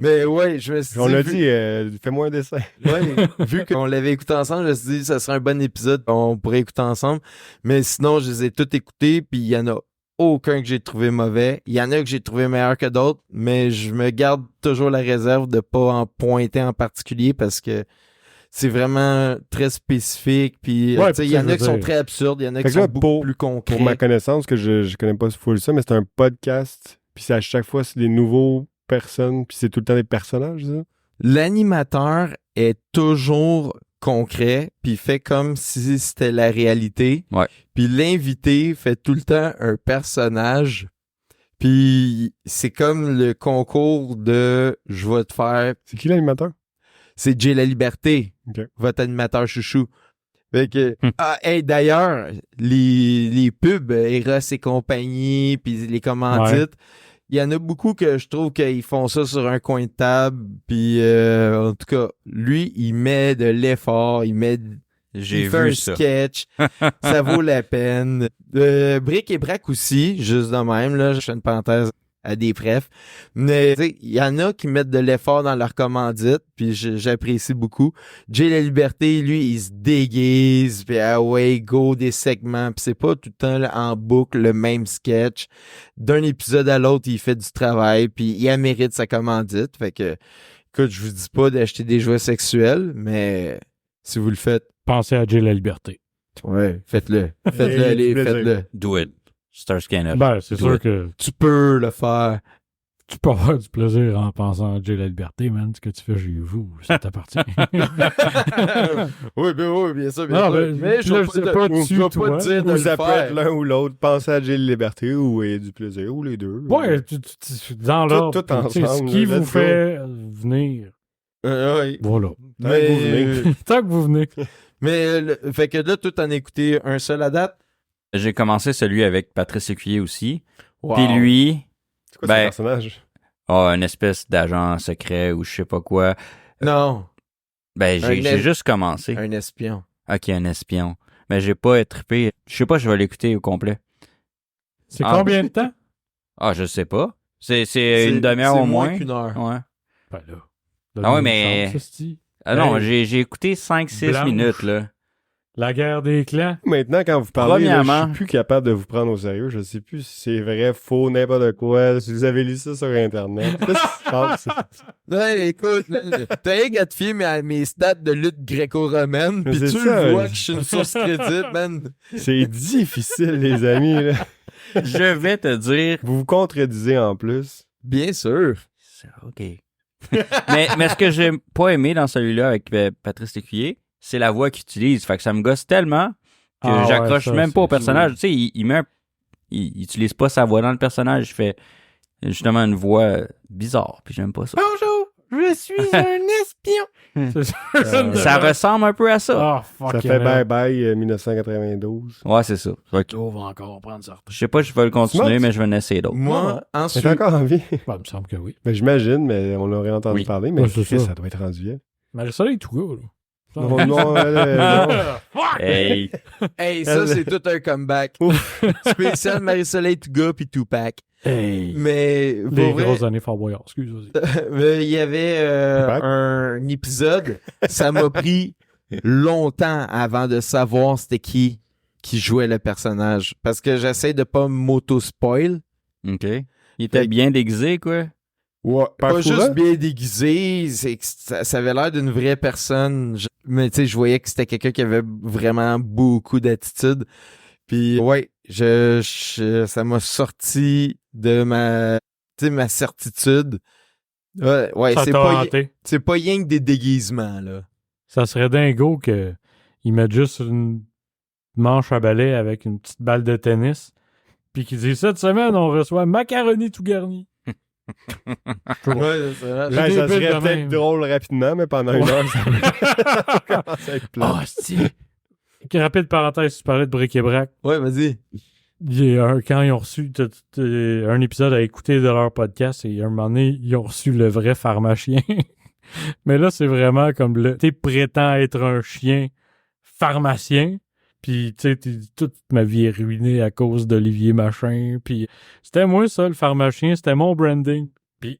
Mais ouais, je me suis On a vu- dit, fais-moi un dessin. Ouais, vu qu'on l'avait écouté ensemble, je me suis dit ça serait un bon épisode, on pourrait écouter ensemble. Mais sinon, je les ai tous écoutés, puis il y en a aucun que j'ai trouvé mauvais. Il y en a que j'ai trouvé meilleur que d'autres, mais je me garde toujours la réserve de pas en pointer en particulier parce que c'est vraiment très spécifique. Puis, Ouais, tu sais, il puis y ça, en je a qui veux sont dire. très absurdes, il y en a Fait qui que là, sont beaucoup plus concrets. Pour ma connaissance, que je connais pas full ça, mais c'est un podcast, puis c'est à chaque fois, c'est des nouveaux personnes, puis c'est tout le temps des personnages, ça? L'animateur est toujours concret, puis fait comme si c'était la réalité. Ouais. Puis l'invité fait tout le temps un personnage. Puis c'est comme le concours de je vais te faire. C'est qui l'animateur? C'est Jay La Liberté, Ok. votre animateur chouchou. Fait que, hey, d'ailleurs, les pubs, Eros et compagnie, puis les commandites, il y en a beaucoup que je trouve qu'ils font ça sur un coin de table. Puis en tout cas, lui, il met de l'effort, il J'ai fait vu un ça. sketch, ça vaut la peine. Bric et Brac aussi, juste de même, là, je fais une parenthèse à des prefs. Mais tu sais, il y en a qui mettent de l'effort dans leur commandite, puis j'apprécie beaucoup. Jay La Liberté, lui, il se déguise, puis ah ouais, go des segments, puis c'est pas tout le temps là, en boucle le même sketch. D'un épisode à l'autre, il fait du travail, puis il mérite sa commandite. Fait que, écoute, je vous dis pas d'acheter des jouets sexuels, mais si vous le faites, Pensez à Jay La Liberté. ouais, faites-le. Faites-le, Et allez, du plaisir. faites-le. Do it. Star Scanner. Ben, c'est Do sûr it. que Tu peux le faire. tu peux avoir du plaisir en pensant à Jay La Liberté, man. Ce que tu fais chez vous, ça t'appartient. oui, bien sûr, Non, mais je là, vais je sais te- pas je dessus, vais pas toi. te dire de Ou le ça peut être faire. l'un ou l'autre. Pensez à Jill Liberté ou du plaisir, ou les deux. Ouais, dans l'ordre. tout Tu sais, Ce ensemble, qui let's vous go. fait venir. Ouais. Voilà. Tant que vous venez. Tant que vous venez. Mais, fait que là, tout en écouté un seul à date. J'ai commencé celui avec Patrice Écuyer aussi. Wow. Puis lui, C'est quoi Ben, ce personnage? une espèce d'agent secret ou je sais pas quoi. Non, Ben, Un j'ai juste commencé. un espion. Ok, un espion. Mais j'ai pas trippé. Je sais pas, je vais l'écouter au complet. C'est Ah. combien de temps? Ah, je sais pas. C'est une demi-heure c'est au moins. qu'une heure. Ouais. Ben là. Ah ouais, mais- Ah non, Hey. j'ai écouté 5-6 Blanche. minutes, là. La guerre des clans. Maintenant, quand vous parlez, là, je Premièrement- suis plus capable de vous prendre au sérieux. Je sais plus si c'est vrai, faux, n'importe quoi. Si vous avez lu ça sur Internet. Qu'est-ce qui se passe? Ouais, écoute, là, t'as rien qu'à te fier à mes stats de lutte gréco-romaine, Mais pis c'est tu ça, le vois je- que je suis une source crédible, man. C'est difficile, les amis. Là. Je vais te dire. Vous vous contredisez en plus. Bien sûr. OK. mais ce que j'ai pas aimé dans celui-là avec Patrice Écuyer, c'est la voix qu'il utilise. Fait que ça me gosse tellement que Ah ouais, j'accroche ça, même pas au c'est personnage. Tu sais, il utilise pas sa voix dans le personnage. Il fait justement une voix bizarre. Puis j'aime pas ça. Bonjour, je suis un espion. C'est sûr. Ça ressemble un peu à ça. Ah, fuck. Ça fait bye-bye 1992. Ouais, c'est ça. Fait que On va encore prendre ça. je sais pas si je vais le continuer, Smart. mais je vais en essayer d'autres. Moi, C'est ensuite, encore en vie. Ben, il me semble que oui. Ben, j'imagine, mais on aurait entendu Oui. parler. Mais Ouais, c'est Chris, ça. ça doit être rendu vieux. Marie-Soleil tout gars, là. Non, non, non. Hey, hey, ça, c'est tout un comeback. Spécial Marie-Soleil Touga puis Tupac. Hey. Mais, Les pour vrai, grosses années Fort Boyard, excuse-moi. mais il y avait Tupac. un épisode, ça m'a pris longtemps avant de savoir c'était qui jouait le personnage. Parce que j'essaie de pas m'auto-spoil. OK. Il était bien déguisé, quoi. Ouais, pas Parfois. juste bien déguisé, c'est que ça avait l'air d'une vraie personne. Mais tu sais, je voyais que c'était quelqu'un qui avait vraiment beaucoup d'attitude. Puis ouais, ça m'a sorti de ma certitude. Ouais, Ça c'est t'a pas hanté. c'est pas rien que des déguisements là. Ça serait dingo qu'ils mettent juste une manche à balai avec une petite balle de tennis, puis qu'ils disent cette semaine, on reçoit macaroni tout garni. Ouais, c'est vrai. J'ai Ben, des ça bits serait de peut-être même. drôle rapidement, mais pendant une heure, ça commence à être plat. Ah, si. Rapide parenthèse, tu parlais de bric et brac. Ouais, vas-y. Quand ils ont reçu un épisode à écouter de leur podcast, et un moment donné, ils ont reçu le vrai pharmacien. Mais là, c'est vraiment comme tu prétends être un chien pharmacien, puis tu sais, toute ma vie est ruinée à cause d'Olivier Machin, puis c'était moi ça, le pharmacien, c'était mon branding. Puis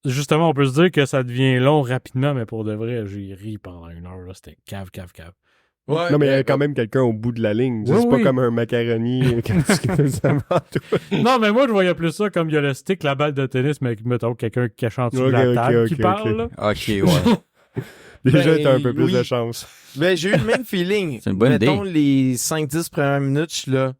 justement, on peut se dire que ça devient long rapidement, mais pour de vrai, j'ai ri pendant une heure, là, c'était cave. Ouais, Non, mais il y a quand même quelqu'un au bout de la ligne. Oui, C'est oui. pas comme un macaroni quand tu fais ça devant toi. Non, mais moi, je voyais plus ça comme il y a le stick, la balle de tennis, mais mettons quelqu'un qui cache en dessous de la Ok, table ok, qui ok, parle. ok. là. Ok, ouais. Déjà, Ben, t'as un peu plus oui. de chance. Ben, j'ai eu le même feeling. C'est une bonne Mettons idée. les 5-10 premières minutes, je suis là.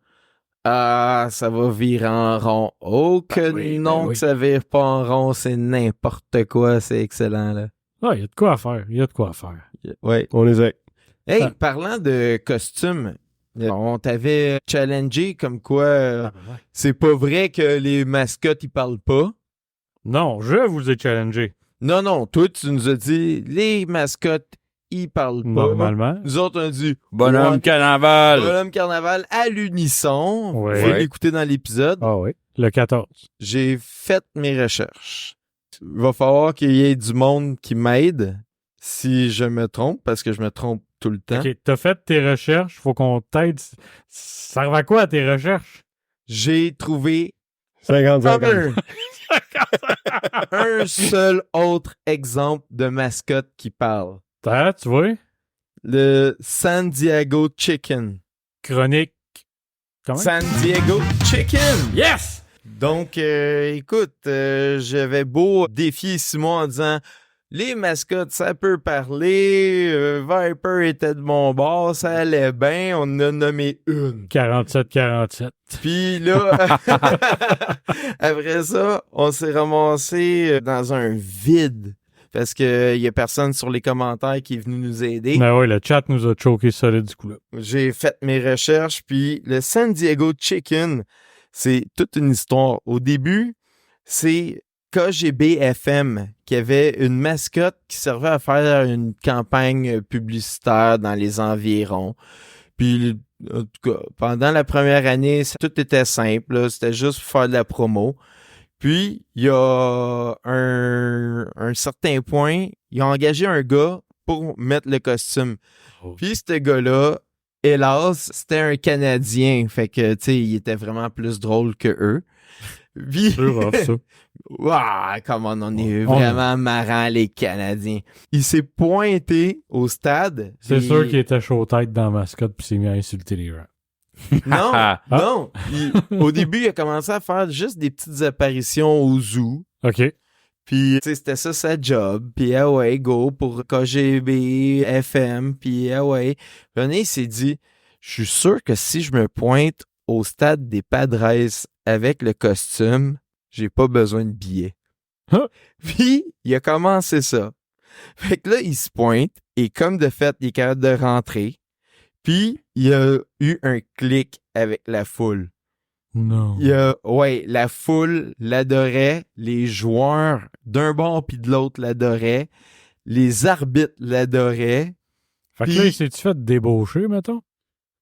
Ah, ça va virer en rond. Oh, que Ben oui, non, ben oui. que ça vire pas en rond, c'est n'importe quoi, c'est excellent, là. Ah, il y a de quoi à faire. Il y a de quoi à faire. Ouais. On les a. Hey, Ah. parlant de costumes, on t'avait challengé comme quoi c'est pas vrai que les mascottes ils parlent pas. Non, je vous ai challengé. Non, toi tu nous as dit les mascottes ils parlent pas. Normalement. Nous autres on a dit Bonhomme ouais, carnaval. Bonhomme Carnaval à l'unisson. Ouais. Vous pouvez l'écouter dans l'épisode. Ah oui. Le 14. J'ai fait mes recherches. Il va falloir qu'il y ait du monde qui m'aide si je me trompe, parce que je me trompe tout le temps. OK, t'as fait tes recherches. Faut qu'on t'aide. Ça servent à quoi tes recherches? J'ai trouvé 50-50. un seul autre exemple de mascotte qui parle. Tu vois? Le San Diego Chicken. Chronique. Comment? San Diego Chicken! Yes! Donc, écoute, j'avais beau défier Simon en disant les mascottes, ça peut parler. Viper était de mon bord, ça allait bien. On en a nommé une. 47-47. Puis là, après ça, on s'est ramassé dans un vide. Parce qu'il y a personne sur les commentaires qui est venu nous aider. Ben oui, le chat nous a choqué solide du coup là. J'ai fait mes recherches, puis le San Diego Chicken, c'est toute une histoire. Au début, c'est KGB FM qui avait une mascotte qui servait à faire une campagne publicitaire dans les environs. Puis, en tout cas, pendant la première année, tout était simple. Là. C'était juste pour faire de la promo. Puis, il y a un certain point, ils ont engagé un gars pour mettre le costume. Oh. Puis, ce gars-là, hélas, c'était un Canadien. Fait que, tu sais, il était vraiment plus drôle que eux. Puis, C'est rough, ça. Waouh, comment on est On- vraiment marrants, les Canadiens. Il s'est pointé au stade. C'est et- sûr qu'il était chaud tête dans la mascotte puis s'est mis à insulter les gens. Non, Ah. non. Au début, il a commencé à faire juste des petites apparitions au zoo. OK. Puis, tu sais, c'était ça sa job. Puis, ah ouais, go pour KGB, FM. Puis, ah ouais. Puis, il s'est dit, je suis sûr que si je me pointe au stade des Padres avec le costume, j'ai pas besoin de billets. Huh? Puis, il a commencé ça. Fait que là, il se pointe et comme de fait, il est capable de rentrer. Puis, il y a eu un clic avec la foule. Non. Ouais, la foule l'adorait, les joueurs d'un bord puis de l'autre l'adoraient, les arbitres l'adoraient. Fait que Puis- là, il s'est-tu fait débaucher, mettons?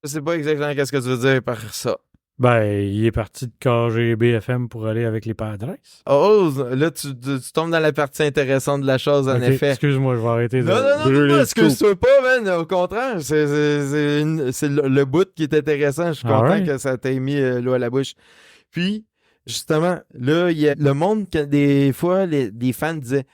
Je sais pas exactement qu'est-ce que tu veux dire par ça. Ben, il est parti de KGB FM pour aller avec les Padres. Oh, là, tu tombes dans la partie intéressante de la chose, en Ok, effet. excuse-moi, je vais arrêter de... Non, brûler le excuse-toi pas, man. Au contraire, c'est le bout qui est intéressant. Je suis content Alright. que ça t'ait mis l'eau à la bouche. Puis, justement, là, il y a le monde que des fois, des fans disaient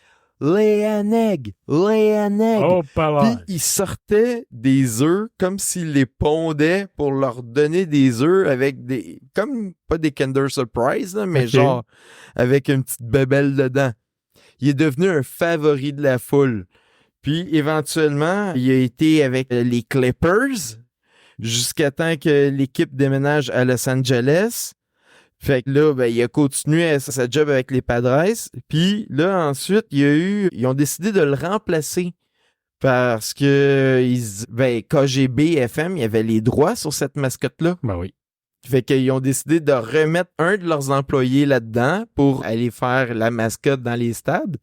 « Lay an egg! Lay an egg! Oh, pas Puis, là. ils sortaient des œufs comme s'ils les pondaient pour leur donner des œufs avec des... Comme, pas des Kinder Surprise, là, mais Ok. genre avec une petite bébelle dedans. Il est devenu un favori de la foule. Puis, éventuellement, il a été avec les Clippers jusqu'à temps que l'équipe déménage à Los Angeles. Fait que là, ben, il a continué sa job avec les Padres. Puis là, ensuite, ils ont décidé de le remplacer parce que KGB FM, il y avait les droits sur cette mascotte-là. Ben oui. Fait qu'ils ont décidé de remettre un de leurs employés là-dedans pour aller faire la mascotte dans les stades.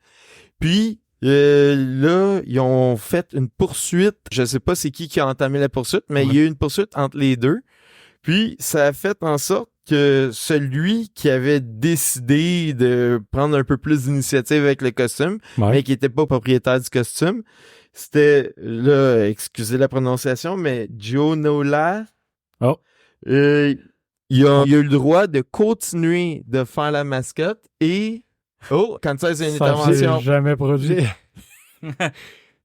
Puis là, ils ont fait une poursuite. Je sais pas c'est qui a entamé la poursuite, mais il y a eu une poursuite entre les deux. Puis ça a fait en sorte que celui qui avait décidé de prendre un peu plus d'initiative avec le costume, Ouais. mais qui n'était pas propriétaire du costume, c'était, là, excusez la prononciation, mais Joe Nola. Oh. Il a eu le droit de continuer de faire la mascotte et... Oh, quand ça, c'est une Ça s'est intervention. jamais produit.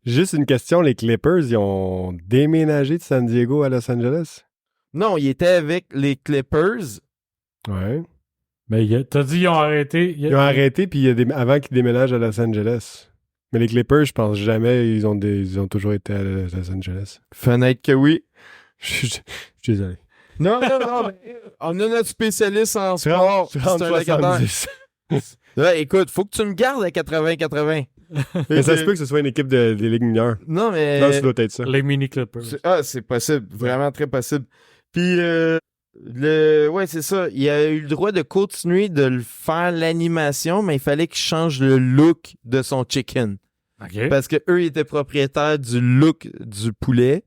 Juste une question, les Clippers, ils ont déménagé de San Diego à Los Angeles? Non, il était avec les Clippers. Ouais. Mais t'as dit ils ont arrêté. Ils ont arrêté, puis avant qu'ils déménagent à Los Angeles. Mais les Clippers, je pense jamais, ils ont toujours été à Los Angeles. Fenêtre que oui. Je suis désolé. Non, mais on a notre spécialiste en sport. C'est un locataire. 70. Ouais, écoute, faut que tu me gardes à 80-80. Mais ça se peut que ce soit une équipe des ligues mineures. Non, mais... Non, ça doit être ça. Les mini Clippers. C'est possible. Vraiment très possible. Puis, ouais, c'est ça. Il a eu le droit de continuer de le faire l'animation, mais il fallait qu'il change le look de son chicken. OK. Parce que eux, ils étaient propriétaires du look du poulet,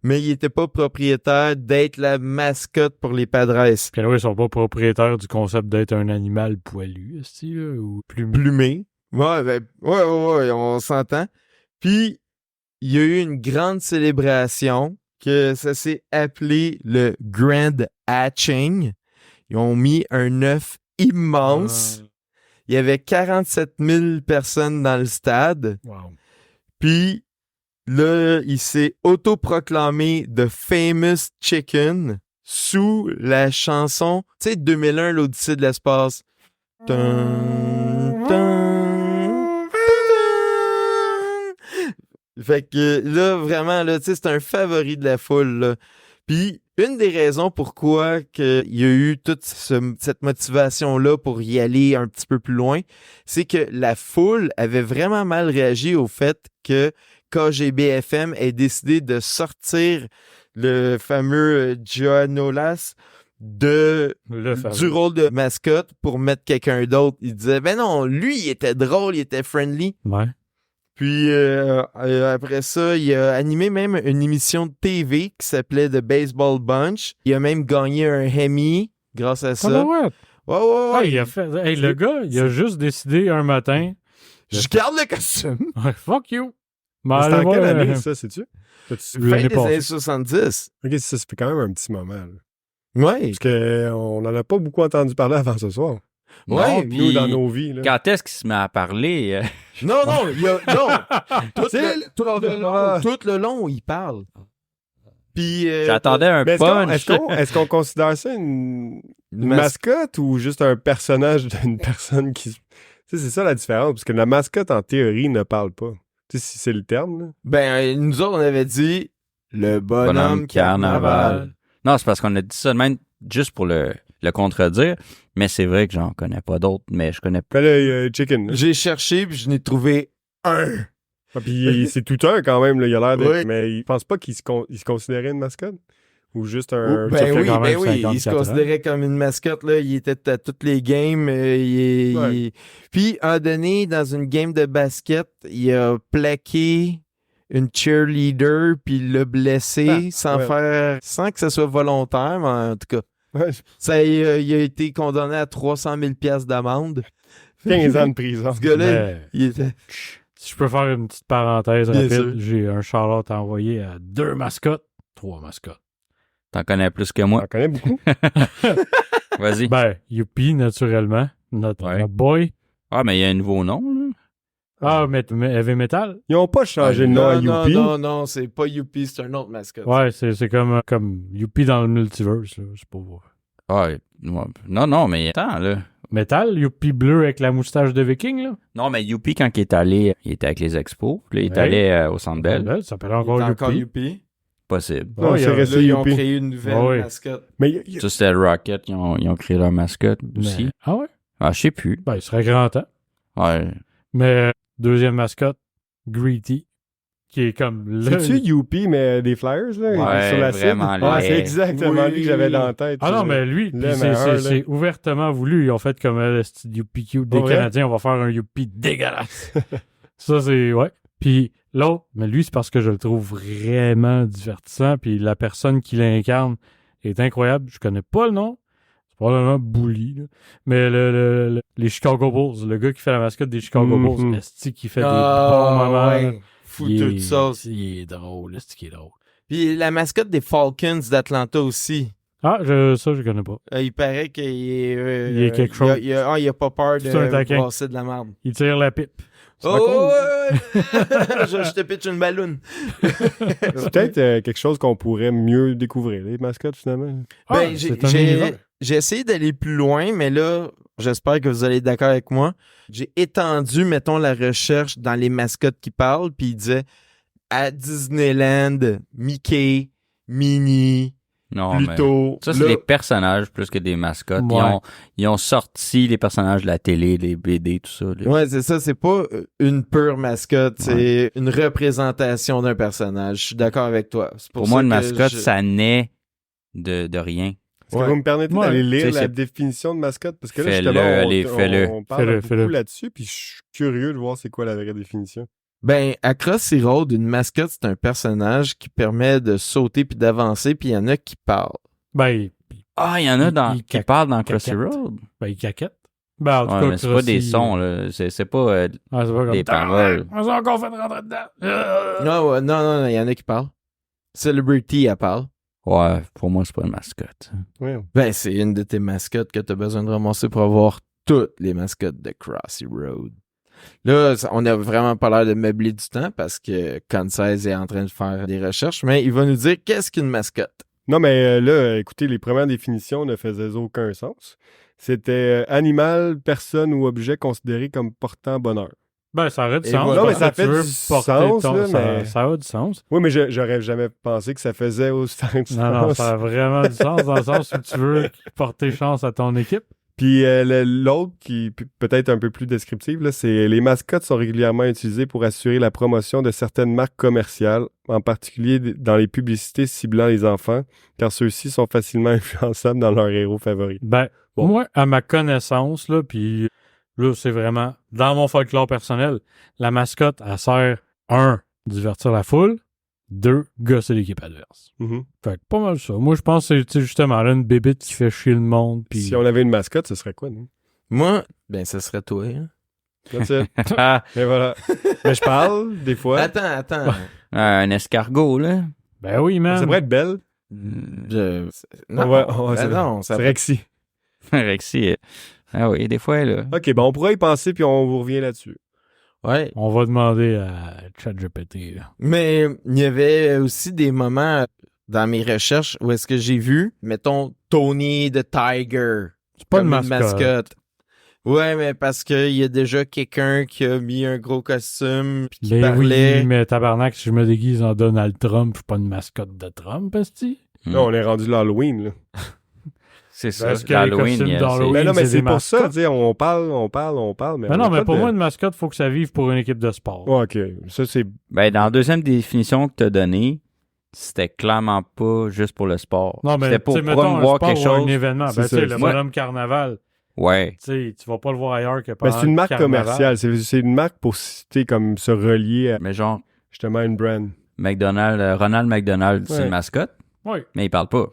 mais ils n'étaient pas propriétaires d'être la mascotte pour les Padres. Puis là, ils sont pas propriétaires du concept d'être un animal poilu, là, ou plumé. Plumé. Ouais, on s'entend. Puis, il y a eu une grande célébration que ça s'est appelé le Grand Hatching. Ils ont mis un œuf immense. Il y avait 47 000 personnes dans le stade. Wow. Puis là, il s'est autoproclamé The Famous Chicken sous la chanson, tu sais, 2001, l'Odyssée de l'espace. Dun, dun, dun. Fait que là, vraiment, là, tu sais, c'est un favori de la foule, là. Puis, une des raisons pourquoi il y a eu toute cette motivation-là pour y aller un petit peu plus loin, c'est que la foule avait vraiment mal réagi au fait que KGB-FM ait décidé de sortir le fameux Gianolas du rôle de mascotte pour mettre quelqu'un d'autre. Il disait, ben non, lui, il était drôle, il était friendly. Ouais. Puis après ça, il a animé même une émission de TV qui s'appelait The Baseball Bunch. Il a même gagné un Emmy grâce à ça. Ouais. Ouais. Il a fait... Hey, le gars, il a juste décidé un matin... Je garde le costume. Ouais, fuck you. Mais c'était en quelle année, ça, sais-tu? Fin des années 70. Ok, ça fait quand même un petit moment. Là. Ouais. Parce qu'on n'en a pas beaucoup entendu parler avant ce soir. Ouais, Non, Nous, puis dans nos vies. Là. quand est-ce qu'il se met à parler? Non, il y a... Non. Tout le long, il parle. Puis... J'attendais un Mais punch. est-ce qu'on considère ça une mascotte ou juste un personnage d'une personne qui... Tu sais, c'est ça la différence. Parce que la mascotte, en théorie, ne parle pas. Tu sais, si c'est le terme. Là. Ben, nous autres, on avait dit le bonhomme carnaval. Non, c'est parce qu'on a dit ça de même juste pour le contredire. Mais c'est vrai que j'en connais pas d'autres. Mais je connais pas. Ben là, Chicken. Là. J'ai cherché, puis je n'ai trouvé un. Ah, puis c'est tout un quand même. Là, il a l'air de... Oui. Mais il pense pas qu'il se considérait une mascotte? Ou juste un... Ben oui, quand même il se 54 considérait comme une mascotte, là. Il était à toutes les games. Puis, un donné, dans une game de basket, il a plaqué une cheerleader, puis il l'a blessé sans que ce soit volontaire, mais en tout cas. Ouais. Il a été condamné à 300 000 $ d'amende. 15 ans de prison. Ce gars-là, Mais- il était... Si je peux faire une petite parenthèse Bien rapide, sûr. j'ai un shout-out à envoyer à 2 mascottes, 3 mascottes. T'en connais plus que On moi. connaît beaucoup. Vas-y. Ben, Youpi, naturellement. Notre boy. Ah, mais il y a un nouveau nom, là. Ah, mais Heavy Metal? Ils n'ont pas changé le nom à Youpi. Non, c'est pas Youpi, c'est un autre mascotte. Ouais, c'est comme Youpi dans le multiverse, là. C'est pas vrai. Ah, non, mais attends, là. Metal, Youpi bleu avec la moustache de viking, là. Non, mais Youpi, quand il est allé, il était avec les expos. Puis là, il est Ouais. allé au Centre Bell. Là, ça s'appelle Il encore est Youpi. encore Youpi. Possible. Non, Ouais, c'est il y a- resté Là, ils ont Youpi. créé une nouvelle Ouais. mascotte. Mais Ça, c'était le Rocket. Ils ont créé leur mascotte aussi. Mais- Ah ouais? Ah, je sais plus. Ben, il serait grand temps. Ouais. Mais deuxième mascotte, Greedy, qui est comme le... c'est-tu Youpi, mais des Flyers, là, Ouais, sur la vraiment cible? Ouais, laid. c'est exactement Oui. lui que j'avais dans la tête. Ah non, mais lui, Le puis meilleur, c'est ouvertement voulu. Ils ont fait comme le style Youpi cute des Oh, ouais? Canadiens, on va faire un Youpi dégueulasse. Ça, c'est... Ouais. Puis l'autre, mais lui, c'est parce que je le trouve vraiment divertissant. Puis la personne qui l'incarne est incroyable. Je connais pas le nom. C'est probablement Bully, là. Mais les Chicago Bulls, le gars qui fait la mascotte des Chicago Mhm. Bulls, esti qui fait des bons moments. ouais. Fouteux de sauce. Il est drôle, esti qui est drôle. Puis la mascotte des Falcons d'Atlanta aussi. Ah, ça, je connais pas. Il paraît qu'il est... Il est quelque chose. Il a pas peur C'est un taquin. de passer de la merde. Il tire la pipe. se rend compte? ouais. je te pitch une balloune. C'est peut-être quelque chose qu'on pourrait mieux découvrir, les mascottes, finalement. Ben, c'est un univers. j'ai essayé d'aller plus loin, mais là, j'espère que vous allez être d'accord avec moi. J'ai étendu, mettons, la recherche dans les mascottes qui parlent, puis il disait à Disneyland, Mickey, Minnie, Non, mais Pluto. ça, c'est Là, les personnages plus que des mascottes. Ouais. Ils ont sorti les personnages de la télé, les BD, tout ça. là. ouais, c'est ça, c'est pas une pure mascotte, c'est une représentation d'un personnage. Je suis d'accord avec toi. C'est Pour ça moi, une que mascotte, je- ça naît de rien. Est-ce que Ouais. vous me permettez Ouais. d'aller lire Tu sais, la c'est- définition de mascotte? Parce que là, Fais-le, justement, allez, fais-le. on parle Fais-le, beaucoup fais-le. là-dessus, puis je suis curieux de voir c'est quoi la vraie définition. Ben, à Crossy Road, une mascotte, c'est un personnage qui permet de sauter puis d'avancer, puis il y en a qui parlent. Ben, Ah, il y en a Il qui parlent dans Crossy caquette. Road. il caquette. Ben, en tout Ouais, cas, mais c'est pas des Crossy, sons, là. C'est pas Ah, c'est pas comme des paroles. On s'est encore fait rentrer dedans. Non, ouais, non, il y en a qui parlent. Celebrity, elle parle. Ouais, pour moi, c'est pas une mascotte. Oui. Ben, c'est une de tes mascottes que tu as besoin de ramasser pour avoir toutes les mascottes de Crossy Road. Là, on a vraiment pas l'air de meubler du temps parce que Concise est en train de faire des recherches, mais il va nous dire qu'est-ce qu'une mascotte. Non, mais là, écoutez, les premières définitions ne faisaient aucun sens. C'était animal, personne ou objet considéré comme portant bonheur. Ben, ça aurait du Et sens. voilà. Non, mais parce ça que fait tu veux du porter sens, là, ça, mais- ça a du sens. Oui, mais j'aurais jamais pensé que ça faisait autant de sens. Non, ça a vraiment du sens dans le sens où tu veux porter chance à ton équipe. Puis l'autre, qui peut-être un peu plus descriptive, là, c'est les mascottes sont régulièrement utilisées pour assurer la promotion de certaines marques commerciales, en particulier dans les publicités ciblant les enfants, car ceux-ci sont facilement influençables dans leurs héros favoris. Ben, Bon. moi, à ma connaissance, là, puis là, c'est vraiment dans mon folklore personnel, la mascotte, elle sert, 1, divertir la foule, 2, gosser l'équipe adverse. Mhm. Fait que pas mal ça. Moi, je pense que c'est tu sais, justement là, une bébite qui fait chier le monde. Puis Si on avait une mascotte, ce serait quoi, nous? Moi, ben, ce serait toi. Hein? That's it. Ah, Et voilà. Mais je parle, des fois. Attends. un escargot, là. Ben oui, man. Ça devrait être belle. Je... Non, On va- ben non, ça C'est Rexy. Rexy. Ah oui, des fois, là. OK, bon, on pourra y penser, puis on vous revient là-dessus. Ouais. On va demander à ChatGPT. là. Mais il y avait aussi des moments dans mes recherches où est-ce que j'ai vu, mettons, Tony the Tiger. C'est pas comme une mascotte. Ouais, mais parce qu'il y a déjà quelqu'un qui a mis un gros costume pis qui Ben parlait. oui, mais tabarnak, si je me déguise en Donald Trump, je suis pas une mascotte de Trump, esti. Là, on est rendu l'Halloween, là. C'est ça. Parce que les costumes d'Halloween, Ben non, mais c'est c'est des pour ça, mascottes. tu sais, on parle, mais Mais on non, a mais pas pour de- moi, une mascotte, faut que ça vive pour une équipe de sport. Ouais, OK, ça, c'est... Ben, dans la deuxième définition que tu as donnée, c'était clairement pas juste pour le sport. Non, mais C'était pour tu sais, mettons un promouvoir sport quelque ou un chose. événement. C'est Ben, tu ça, sais, le c'est- bonhomme carnaval, Ouais. tu sais, tu vas pas le voir ailleurs que Ben, pendant c'est une le marque carnaval. commerciale. C'est une marque pour, tu sais, comme se relier à, Mais genre, justement, une brand. Ronald McDonald, c'est Ouais. une mascotte, Oui. mais il parle pas.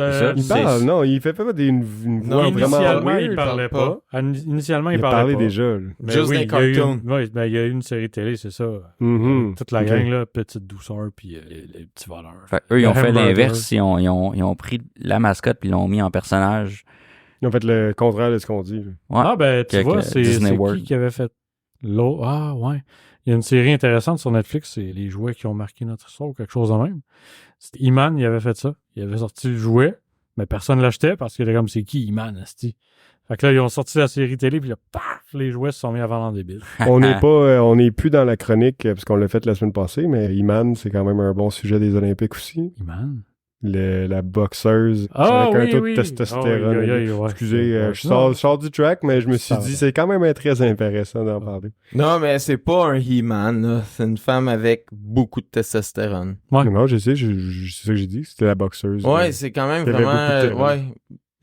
Euh, Il C'est- parle, non, il fait pas une Non, voix vraiment... Initialement, weird, il parlait il parle pas. Initialement, Il il a parlait parlé pas. déjà, là. Mais Juste oui, des il y a eu cartoons. une- ouais, ben, il y a eu une série télé, c'est ça. Mhm. Toute la Ok. gang, là, petite douceur, puis les petits voleurs. Fait, eux, ils Le ont fait hamburger. l'inverse. Ils ont pris la mascotte puis ils l'ont mis en personnage. Ils ont fait le contraire de ce qu'on dit. là. Ouais. Ah, ben, tu Avec, vois, c'est Disney c'est World. qui avait fait l'autre. Ah, ouais. Il y a une série intéressante sur Netflix, c'est les jouets qui ont marqué notre histoire ou quelque chose de même. C'était He-Man, il avait fait ça. Il avait sorti le jouet, mais personne l'achetait parce qu'il était comme, c'est qui He-Man, asti? Fait que là, ils ont sorti la série télé, puis là, paf, les jouets se sont mis à vendre en débile. On n'est pas, on n'est plus dans la chronique, parce qu'on l'a fait la semaine passée, mais Iman, c'est quand même un bon sujet des Olympiques aussi. He-Man? La boxeuse Ah, avec un oui, taux oui. de testostérone. Ah, oui, oui, oui, ouais. Excusez, Ouais. je Non. sors du track, mais je me suis Ça dit, va. c'est quand même très intéressant d'en parler. Non, mais c'est pas un He-Man, là. C'est une femme avec beaucoup de testostérone. Ouais. Non, je sais, c'est ça que j'ai dit, c'était la boxeuse. Ouais, c'est quand même Il y avait vraiment... beaucoup de- ouais.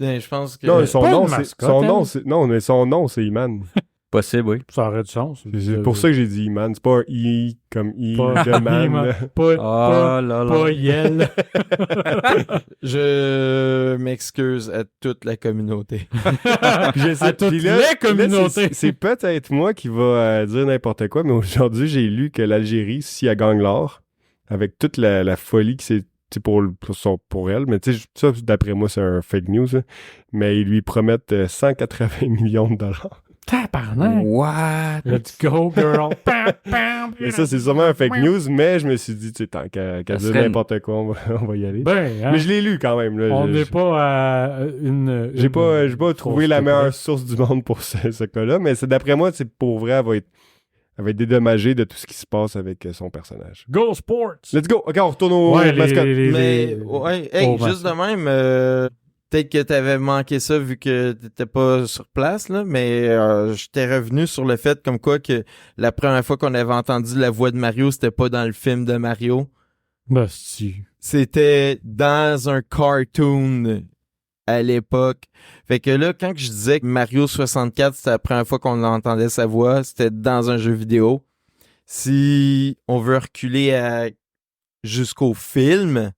Ben, je pense que... Non, son pas nom, une c'est... mascotte, Son elle. nom, c'est... Non, mais son nom, c'est Iman. Possible, oui. Ça aurait du sens. C'est pour ça que j'ai dit Iman. C'est pas un I comme I Pas de man. He-Man. là. Pas, Oh là là. pas Yel. Je m'excuse à toute la communauté. Puis j'essaie- À toutes puis les communautés. c'est peut-être moi qui va dire n'importe quoi, mais aujourd'hui, j'ai lu que l'Algérie, si elle gagne l'or, avec toute la folie que c'est tu sais, pour elle, mais tu sais, ça, d'après moi, c'est un fake news, hein, mais ils lui promettent 180 millions de dollars. Tabarnak! What? Let's go, girl! Pam, pam, Mais ça, c'est sûrement un fake news, mais je me suis dit, tu sais, tant qu'à dire serait- n'importe quoi, on va y aller. Ben, hein, Mais je l'ai lu quand même. Là. on Je- n'est pas à une... J'ai pas trouvé la source meilleure près. source du monde pour ce cas-là, mais c'est d'après moi, c'est pour vrai, elle va être dédommagée de tout ce qui se passe avec son personnage. Go Sports! Let's go! Ok, on retourne au Ouais, mascotte. Mais, ouais, hey, Oh, juste de même, peut-être que t'avais manqué ça vu que t'étais pas sur place, là, mais j'étais revenu sur le fait comme quoi que la première fois qu'on avait entendu la voix de Mario, c'était pas dans le film de Mario. Ben, si. C'était dans un cartoon à l'époque. Fait que là, quand je disais que Mario 64, c'était la première fois qu'on entendait sa voix, c'était dans un jeu vidéo. Si on veut reculer jusqu'au film,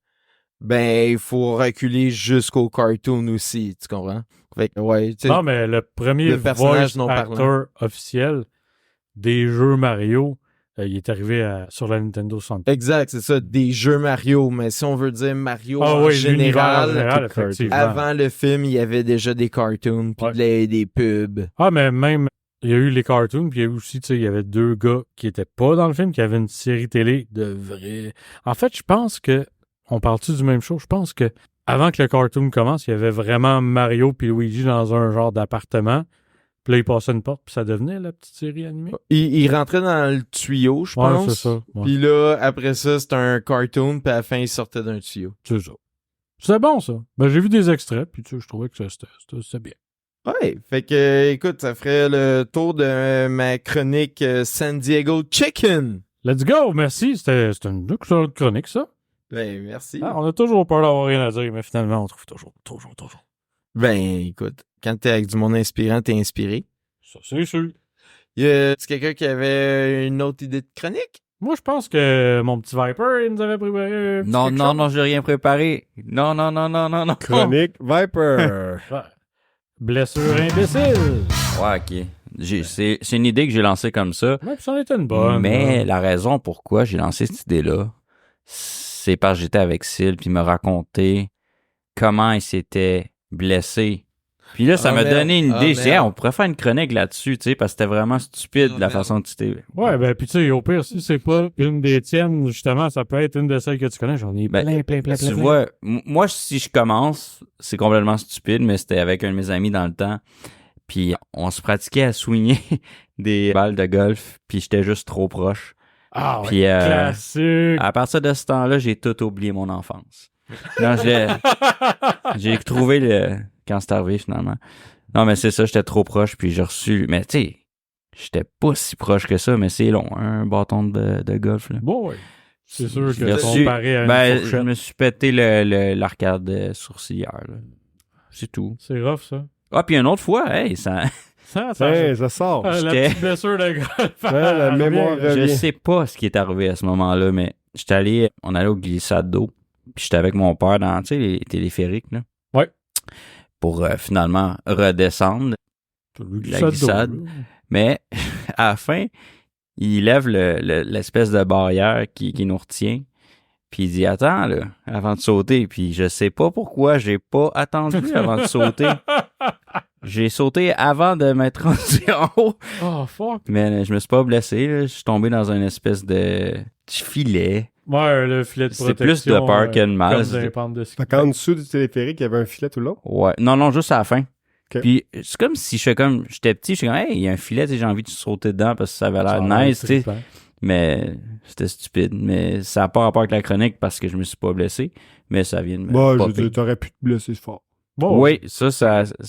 ben, il faut reculer jusqu'au cartoon aussi, tu comprends? Fait que, ouais, tu sais, Non, mais le premier le personnage voice non parlant. actor officiel des jeux Mario, il est arrivé sur la Nintendo 64. exact, c'est ça, des jeux Mario, mais si on veut dire Mario Ah en oui, l'univers en général, général, effectivement. avant le film, il y avait déjà des cartoons, puis Ouais. des pubs. Ah, mais même, il y a eu les cartoons, puis il y a eu aussi, tu sais, il y avait deux gars qui étaient pas dans le film, qui avaient une série télé de vrai. En fait, je pense que, on parle-tu du même show? Je pense que, avant que le cartoon commence, il y avait vraiment Mario puis Luigi dans un genre d'appartement. Puis là, ils passaient une porte, puis ça devenait la petite série animée. Il rentrait dans le tuyau, je Ouais, pense. c'est ça. Ouais. Puis là, après ça, c'était un cartoon, puis à la fin, il sortait d'un tuyau. C'est ça. C'est bon, ça. Ben, j'ai vu des extraits, puis tu sais, je trouvais que c'était bien. Ouais, fait que, écoute, ça ferait le tour de ma chronique San Diego Chicken. Let's go! Merci. C'était une excellente chronique, ça. Ben, merci. Ah, on a toujours peur d'avoir rien à dire, mais finalement, on trouve toujours. Ben, écoute, quand t'es avec du monde inspirant, t'es inspiré. Ça, c'est sûr. Y a-tu quelqu'un qui avait une autre idée de chronique? Moi, je pense que mon petit Viper, il nous avait préparé. Non, j'ai rien préparé. Non. Chronique Viper. Ouais. Blessure imbécile. Ouais, ok. C'est une idée que j'ai lancée comme ça. Ouais, puis ça en était une bonne. Mais là. la raison pourquoi j'ai lancé cette idée-là, c'est parce que j'étais avec Syl, puis il m'a raconté comment il s'était blessé. Puis là, ça Oh, m'a merde. donné une Oh, idée. J'ai dit, merde. hey, on pourrait faire une chronique là-dessus, tu sais, parce que c'était vraiment stupide Oh, la merde. façon que tu t'es... Ouais, ben, puis tu sais, au pire, si c'est pas une des tiennes, justement, ça peut être une de celles que tu connais. J'en ai Ben, plein. Tu vois, moi, si je commence, c'est complètement stupide, mais c'était avec un de mes amis dans le temps. Puis on se pratiquait à swinger des balles de golf, puis j'étais juste trop proche. Ah, ouais. Puis Classique. à partir de ce temps-là, j'ai tout oublié mon enfance. Non, j'ai trouvé quand c'est arrivé finalement. Non, mais c'est ça, j'étais trop proche, puis j'ai reçu... Mais tu sais, j'étais pas si proche que ça, mais c'est long, un bâton de golf, là. Bon, ouais. C'est sûr J'ai que reçu- comparé à une Ben, je fourchette, me suis pété l'arcade sourcilière, là. C'est tout. c'est rough, ça. Ah, puis une autre fois, hey, ça... Ça, Tiens, ça sort. la j'étais- petite blessure de golf. la mémoire revient. Je revient. sais pas ce qui est arrivé à ce moment-là, mais on allait au glissade d'eau, puis j'étais avec mon père dans, tu sais, les téléphériques, là. Ouais. Pour finalement redescendre. La glissade. Mais à la fin, il lève l'espèce de barrière qui nous retient. Puis il dit, attends, là, avant de sauter. Puis je sais pas pourquoi j'ai pas attendu avant de sauter. J'ai sauté avant de m'être rendu en haut. Oh, fuck. Mais je me suis pas blessé, là. Je suis tombé dans une espèce de filet. Ouais, le filet de C'était protection. plus de peur que de mal. Comme C'était- des pentes de ski. Fait qu'en dessous du téléphérique, il y avait un filet tout le long. Ouais. Non, juste à la fin. Ok. Puis c'est comme si j'étais petit, je suis comme, hey, il y a un filet, tu sais, j'ai envie de sauter dedans parce que ça avait l'air Ça a l'air nice, tu sais. trippant. Mais c'était stupide. Mais ça n'a pas rapport avec la chronique parce que je me suis pas blessé. Mais ça vient de me Bah, je veux popper. dire, t'aurais pu te blesser fort. Bon, Oui, ça, tu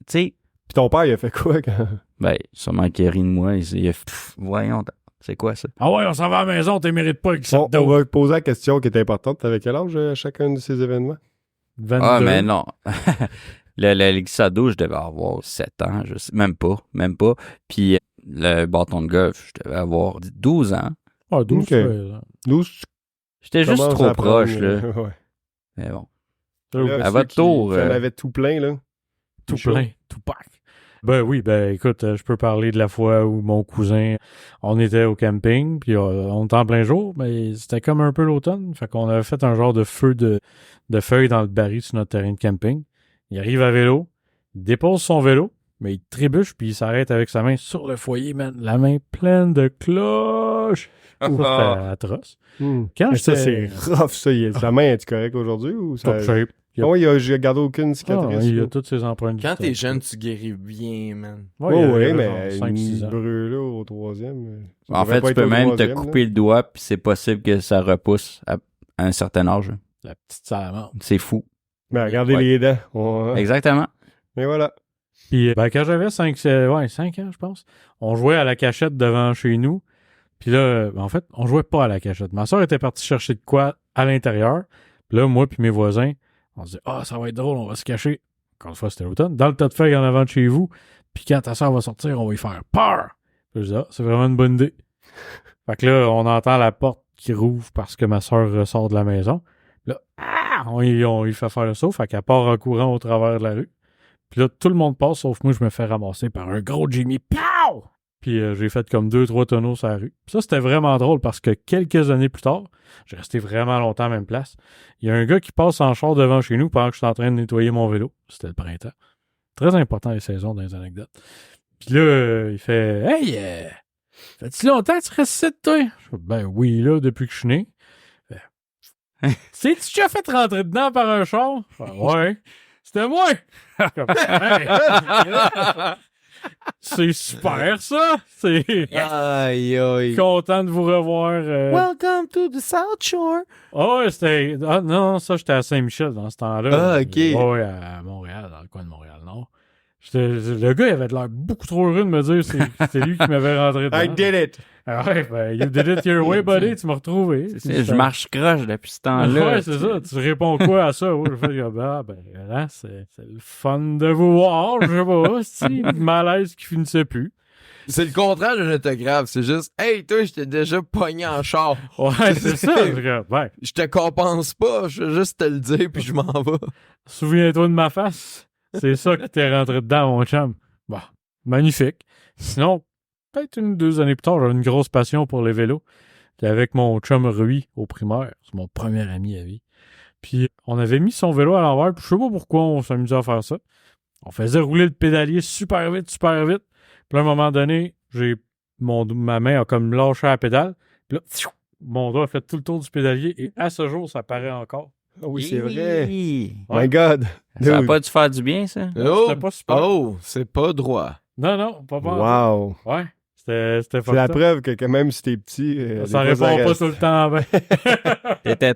sais, Puis ton père, il a fait quoi quand... ben, sûrement qu'il a ri de moi. Il a fait, voyons, c'est quoi ça? Ah ouais, on s'en va à la maison, tu mérites pas le glissade On d'eau. va poser la question qui est importante. T'avais quel âge à chacun de ces événements? 22. Ah, mais non. le glissade d'eau, je devais avoir 7 ans, je sais, même pas. Puis le bâton de golf, je devais avoir 12 ans. Ah, 12, Ok. 13, hein. 12, J'étais juste commences trop à apprendre, proche, là. Ouais. Mais bon. Là, À ceux votre tour, Qui en avaient tout plein, là. Tout chaud. plein, tout pack. Ben oui, ben écoute, je peux parler de la fois où mon cousin, on était au camping, puis on était en plein jour, mais c'était comme un peu l'automne, fait qu'on avait fait un genre de feu de feuilles dans le baril sur notre terrain de camping. Il arrive à vélo, il dépose son vélo, mais il trébuche puis il s'arrête avec sa main sur le foyer, man. La main pleine de cloches. Ça, c'était atroce. Quand Mais ça, j'étais c'est rough, ça. Sa main, est-tu correcte aujourd'hui? Ou ça... top shape, Oh, j'ai gardé aucune cicatrice. il y a toutes ses empreintes. Quand t'es digitales. jeune, tu guéris bien, man. Ouais, Oh, il y oui, avait mais genre 5-6 une ans. brûlure au 3e. ça En devrait fait, pas tu être peux au même te 3e, couper le doigt, puis c'est possible que ça repousse à un certain âge. La petite salamande. C'est fou. Mais regardez Ouais. les dents. Exactement. Mais voilà. Puis quand j'avais 5 ans, je pense, on jouait à la cachette devant chez nous. Puis là, en fait, on jouait pas à la cachette. Ma soeur était partie chercher de quoi à l'intérieur. Puis là, moi puis mes voisins, on se dit « Ah, ça va être drôle, on va se cacher. » Encore une fois, c'était l'automne. Dans le tas de feuilles en avant de chez vous. Puis quand ta soeur va sortir, on va y faire peur. Puis je dis « Ah, c'est vraiment une bonne idée. » Fait que là, on entend la porte qui rouvre parce que ma soeur ressort de la maison. Là, on y fait faire le saut. Fait qu'elle part en courant au travers de la rue. Puis là, tout le monde passe, sauf moi, je me fais ramasser par un gros Jimmy. Pow! Puis j'ai fait comme 2-3 tonneaux sur la rue. Puis ça, c'était vraiment drôle parce que quelques années plus tard, j'ai resté vraiment longtemps à la même place. Il y a un gars qui passe en char devant chez nous pendant que je suis en train de nettoyer mon vélo. C'était le printemps. Très important, les saisons, dans les anecdotes. Puis là, il fait « Hey, fait-tu longtemps que tu restes ici, toi? » Je fais « Ben oui, là, depuis que je suis né. » Sais-tu déjà fait rentrer dedans par un char? Je fais, ouais. C'était moi! Comme, hey. C'est super, ça! C'est Aïe, aïe. content de vous revoir. Welcome to the South Shore. Oh, c'était... Ah non, ça, j'étais à Saint-Michel dans ce temps-là. Ah, ok. Ouais, à Montréal, dans le coin de Montréal, non? Le gars, il avait l'air beaucoup trop heureux de me dire que c'était lui qui m'avait rentré dedans. I did it! Ah ouais, ben, you did it your way, buddy, tu m'as retrouvé. Je marche croche depuis ce temps-là. Ouais, c'est ça. Tu réponds quoi à ça? Ouais, je fais comme, là, c'est le fun de vous voir, je sais pas, si, malaise qui finissait plus. C'est le contraire d'un autographe. C'est juste, hey, toi, je t'ai déjà pogné en char. Ouais, c'est ça. Ouais. Je te compense pas. Je vais juste te le dire, puis je m'en vais. Souviens-toi de ma face. C'est ça qui t'est rentré dedans, mon chum. Bon, magnifique. Sinon, peut-être 1-2 années plus tard, j'avais une grosse passion pour les vélos. Puis avec mon chum Rui au primaire, c'est mon premier ami à vie. Puis on avait mis son vélo à l'envers, puis je sais pas pourquoi on s'amusait à faire ça. On faisait rouler le pédalier super vite, super vite. Puis à un moment donné, ma main a comme lâché la pédale. Puis là, mon doigt a fait tout le tour du pédalier et à ce jour, ça paraît encore. Ah oui, c'est vrai. Hi. My God. Ça a Dude. pas dû faire du bien, ça? Oh, C'était pas super. oh, c'est pas droit. Non, pas mal. Wow. Ouais, c'était C'est la fucked up. preuve que même si t'es petit, Ça des fois, répond pas reste. tout le temps. Ben. T'étais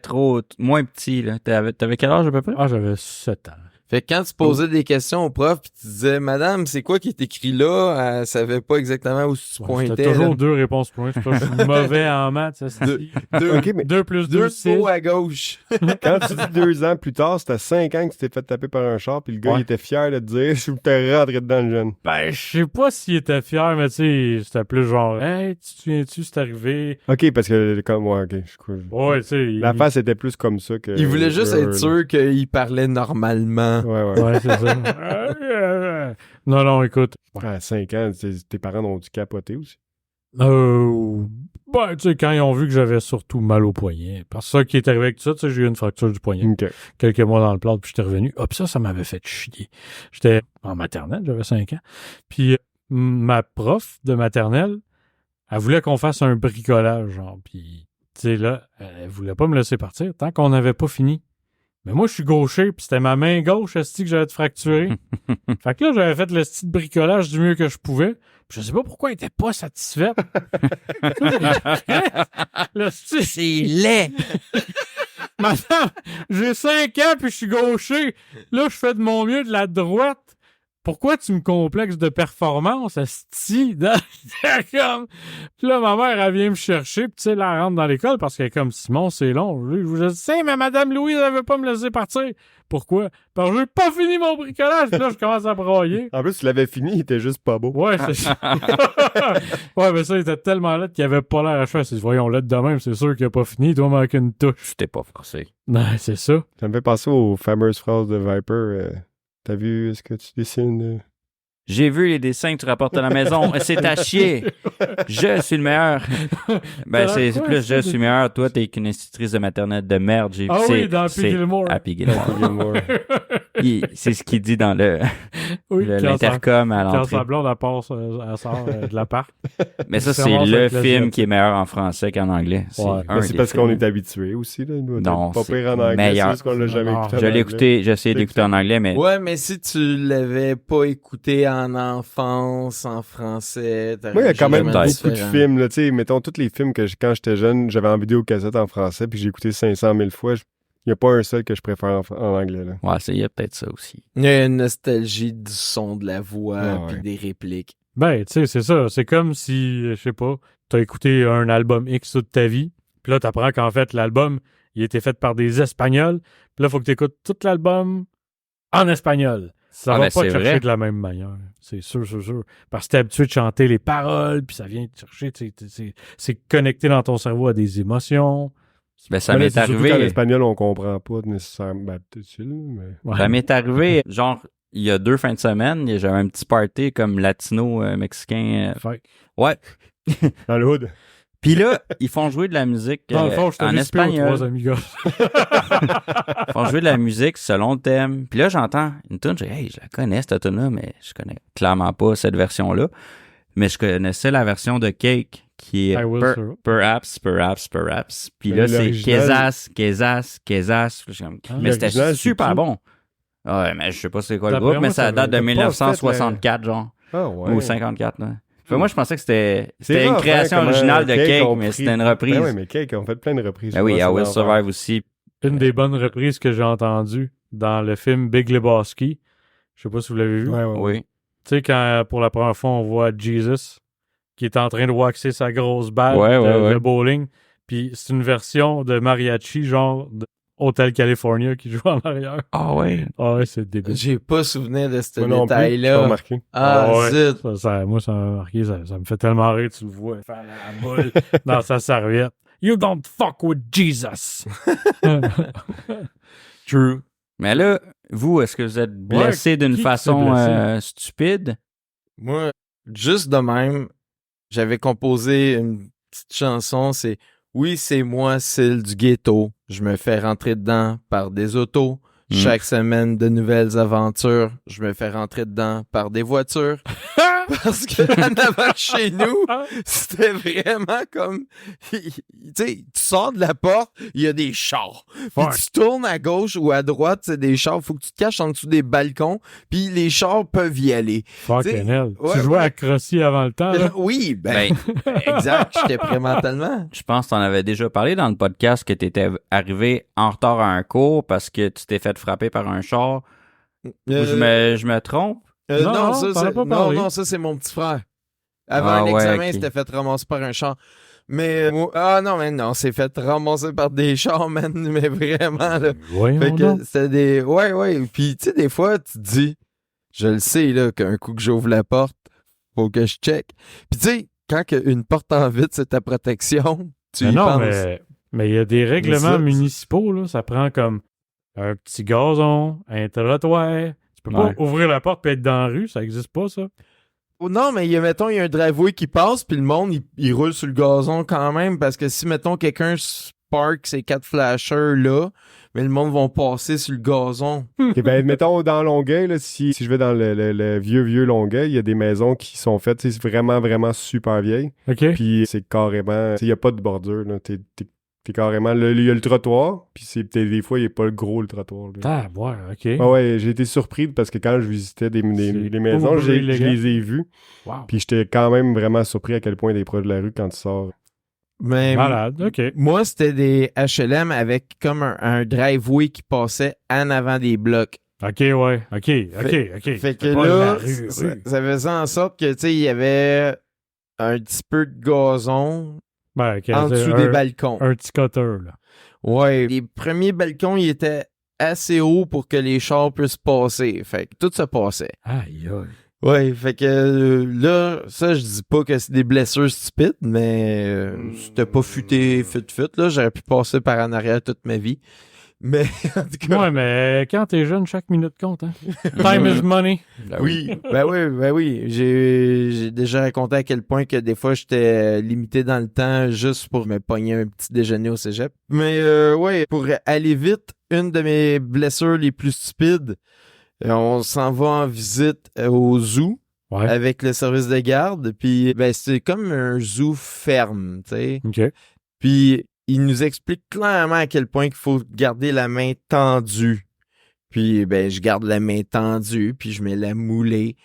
moins petit, là. T'avais quel âge à peu près? Ah, j'avais 7 ans. Fait que quand tu posais des questions au prof, puis tu disais, madame, c'est quoi qui est écrit là? Elle savait pas exactement où tu Ouais, pointais. C'était toujours là. 2 réponses pour moi. C'est pas que je suis mauvais en maths. Ça, c'est... Deux, OK, mais 2 plus 2, deux 6. mots à gauche. quand tu dis 2 ans plus tard, c'était 5 ans que tu t'es fait taper par un char, puis le gars, Ouais. il était fier de te dire, je t'ai rentré dedans, le jeune. Ben, je sais pas s'il était fier, mais tu sais, c'était plus genre, hey, tu te souviens-tu, c'est arrivé. OK, parce que, comme, ouais, OK, je crois. Ouais, tu sais. La face était plus comme ça que. Il voulait juste être là. sûr qu'il parlait normalement. Ouais. Ouais, c'est ça. Non, écoute. À 5 ans, tes parents ont dû capoter aussi. Ben, tu sais, quand ils ont vu que j'avais surtout mal au poignet. Parce que ça qui est arrivé avec ça, tu sais, j'ai eu une fracture du poignet. OK. Quelques mois dans le plâtre, puis j'étais revenu. Hop, ça m'avait fait chier. J'étais en maternelle, j'avais 5 ans. Puis ma prof de maternelle, elle voulait qu'on fasse un bricolage, genre. Puis, tu sais, là, elle voulait pas me laisser partir tant qu'on n'avait pas fini. Mais moi, je suis gaucher, puis c'était ma main gauche, esti, que j'avais de fracturer. Fait que là, j'avais fait le style de bricolage du mieux que je pouvais. Puis je sais pas pourquoi elle était pas satisfaite. Le style... C'est laid! Madame, j'ai 5 ans puis je suis gaucher. Là, je fais de mon mieux de la droite. Pourquoi tu me complexes de performance, asti? Comme... Puis là, ma mère, elle vient me chercher, puis tu sais, là, elle rentre dans l'école parce qu'elle est comme, Simon, c'est long. Je sais, mais Madame Louise, elle veut pas me laisser partir. Pourquoi? Parce que j'ai pas fini mon bricolage. Puis là, je commence à broyer. En plus, tu l'avais fini, il était juste pas beau. Ouais, c'est ça. Ouais, mais ça, il était tellement laid qu'il avait pas l'air à faire. Voyons, laid de même, c'est sûr qu'il a pas fini. Il doit manquer une touche. Je t'ai pas forcé. Non, c'est ça. Ça me fait penser aux fameuses phrases de Viper. T'as vu ce que tu dessines? J'ai vu les dessins que tu rapportes à la maison. C'est à chier. Je suis le meilleur. Ben, T'as c'est l'air quoi, plus ça, je suis meilleur. Toi, t'es qu'une institutrice de maternelle de merde. J'ai vu Ah c'est- oui, dans c'est Happy Gilmore. Happy Gilmore. Gilmore. C'est ce qu'il dit dans Oui, l'intercom à quand l'entrée. sa blonde, elle sort de l'appart. Mais ça, C'est c'est vraiment le ça, film classique. qui est meilleur en français qu'en anglais. C'est Ouais. un Mais c'est des parce qu'on films. est habitué aussi. Là. Il doit Non, être pas c'est pire en anglais. meilleur. C'est juste qu'on l'a jamais Non, écouté en Je l'ai anglais. écouté, j'ai essayé d'écouter en anglais, mais Ouais, mais si tu l'avais pas écouté en enfance, en français, Moi, il y a quand même Peut-être. beaucoup de films. Là, tu sais, mettons, tous les films que quand j'étais jeune, j'avais en vidéocassette en français, puis j'ai écouté 500 000 fois. Il n'y a pas un seul que je préfère en anglais. Là. ouais, il y a peut-être ça aussi. Il y a une nostalgie du son, de la voix, Ah, puis ouais. des répliques. Ben, tu sais, c'est ça. C'est comme si, je sais pas, t'as écouté un album X toute ta vie, puis là, t'apprends qu'en fait, l'album, il a été fait par des Espagnols, puis là, faut que t'écoutes tout l'album en espagnol. Ça Ah, va ben, pas te c'est chercher vrai. de la même manière. C'est sûr. Parce que t'es habitué de chanter les paroles, puis ça vient te chercher, c'est connecté dans ton cerveau à des émotions. Ben, ça Mais là, m'est c'est surtout qu'en arrivé. espagnol, on comprend pas nécessairement. Ben, peut-être mais... Ouais. Ça m'est arrivé, genre, il y a 2 fins de semaine, j'avais un petit party comme latino-mexicain. Fait. Ouais. Dans le hood. Puis là, ils font jouer de la musique Dans le fond, je en t'avais spé aux espagnol. 3 amigos. Ils font jouer de la musique selon le thème. Puis là, j'entends une tune, je dis, hey, je la connais, cette tune-là, mais je connais clairement pas cette version-là. Mais je connaissais la version de Cake, qui est I will, sir. Perhaps. Puis Mais là, c'est l'original- Quesas. Je suis comme, Ah, mais c'était l'original, c'est super qui? bon. Ouais, mais je sais pas c'est quoi le D'après groupe, mais moi, ça ça date de doit- t'as pas fait 1964, genre. Ah ouais. Ou 54, là. Fait, moi, je pensais que c'était C'est une rare, création hein, comment originale de Cake Cake, ont mais pris- c'était une reprise. Ben oui, mais Cake ont fait plein de reprises. Ben oui, I souvent, Will c'est Survive aussi. Une des bonnes reprises que j'ai entendues dans le film Big Lebowski. Je sais pas si vous l'avez vu. Ouais, ouais, ouais. Oui. Tu sais, quand pour la première fois, on voit Jesus qui est en train de waxer sa grosse balle Ouais, ouais. de bowling. Puis c'est une version de mariachi, genre de Hotel California qui joue en arrière. Ah ouais. Ah ouais, c'est débile. J'ai pas souvenir de ce Moi non plus, j'ai pas détail-là. remarqué. Ah, ouais. zut. Moi, ça m'a marqué. Ça me fait tellement rire, tu le vois faire la boule dans sa serviette. You don't fuck with Jesus! True. Mais là, vous, est-ce que vous êtes blessé d'une qui façon s'est blessé? stupide? Moi, juste de même, j'avais composé une petite chanson, c'est « Oui, c'est moi, Syl du ghetto. Je me fais rentrer dedans par des autos. Chaque semaine, de nouvelles aventures. Je me fais rentrer dedans par des voitures. » Parce que en avant de chez nous, c'était vraiment comme... Tu sais, tu sors de la porte, il y a des chars. Puis Fuck. tu tournes à gauche ou à droite, c'est des chars. Faut que tu te caches en dessous des balcons, puis les chars peuvent y aller. Fucking hell. ouais, tu jouais ouais. à Crossy avant le temps, là? Oui, ben, exact. J'étais prêt mentalement. Je pense que tu en avais déjà parlé dans le podcast que tu étais arrivé en retard à un cours parce que tu t'es fait frapper par un char. Ou je me trompe? Non, non, t'en as pas non, parlé. non, ça, c'est mon petit frère. Avant Ah un ouais, examen, ok. il s'était fait ramasser par un char. Mais, non, c'est fait ramasser par des chars, man, mais vraiment, là. Voyons Fait donc. que c'était des... Ouais. Puis, tu sais, des fois, tu te dis, je le sais, là, qu'un coup que j'ouvre la porte, faut que je check. Puis, tu sais, quand une porte en vide, c'est ta protection, tu y non, penses. mais il y a des règlements ça- municipaux, là. Ça prend comme un petit gazon, un trottoir. Tu peux pas Ouais. ouvrir la porte et être dans la rue. Ça existe pas, ça. Oh, non, mais mettons, il y a un driveway qui passe, puis le monde, il roule sur le gazon quand même, parce que si, mettons, quelqu'un park ses 4 flashers là, mais le monde va passer sur le gazon. Ok, ben, mettons, dans Longueuil, là, si je vais dans le vieux Longueuil, il y a des maisons qui sont faites, c'est vraiment, vraiment super vieilles. OK? Puis c'est carrément... Il n'y a pas de bordure, là. T'es carrément... Il y a le trottoir, puis des fois, il n'est pas gros, le trottoir. Là. Ah, ouais, OK. Ah ouais, j'ai été surpris parce que quand je visitais des maisons, uber je illégal. les ai vues. Wow. Puis j'étais quand même vraiment surpris à quel point il est proche de la rue quand tu sors. Mais Malade, OK. moi, c'était des HLM avec comme un driveway qui passait en avant des blocs. OK, ouais. OK. Fait que C'est pas là, la rue. ça faisait en sorte que, tu sais, il y avait un petit peu de gazon Ben, OK, en c'est dessous des balcons. un petit cutter, là. Ouais, les premiers balcons, ils étaient assez hauts pour que les chars puissent passer. Fait que tout se passait. Aïe, aïe. Ouais, fait que là, ça, je dis pas que c'est des blessures stupides, mais c'était pas fut, là. J'aurais pu passer par en arrière toute ma vie. Mais, en tout cas, Ouais, mais quand t'es jeune, chaque minute compte, hein. Time is money. oui, ben oui. J'ai déjà raconté à quel point que des fois, j'étais limité dans le temps juste pour me pogner un petit déjeuner au cégep. Mais, ouais, pour aller vite, une de mes blessures les plus stupides, on s'en va en visite au zoo. Ouais. Avec le service de garde, puis ben c'est comme un zoo ferme, tu sais. OK. Puis il nous explique clairement à quel point il faut garder la main tendue. Puis ben je garde la main tendue, puis je mets la moulée.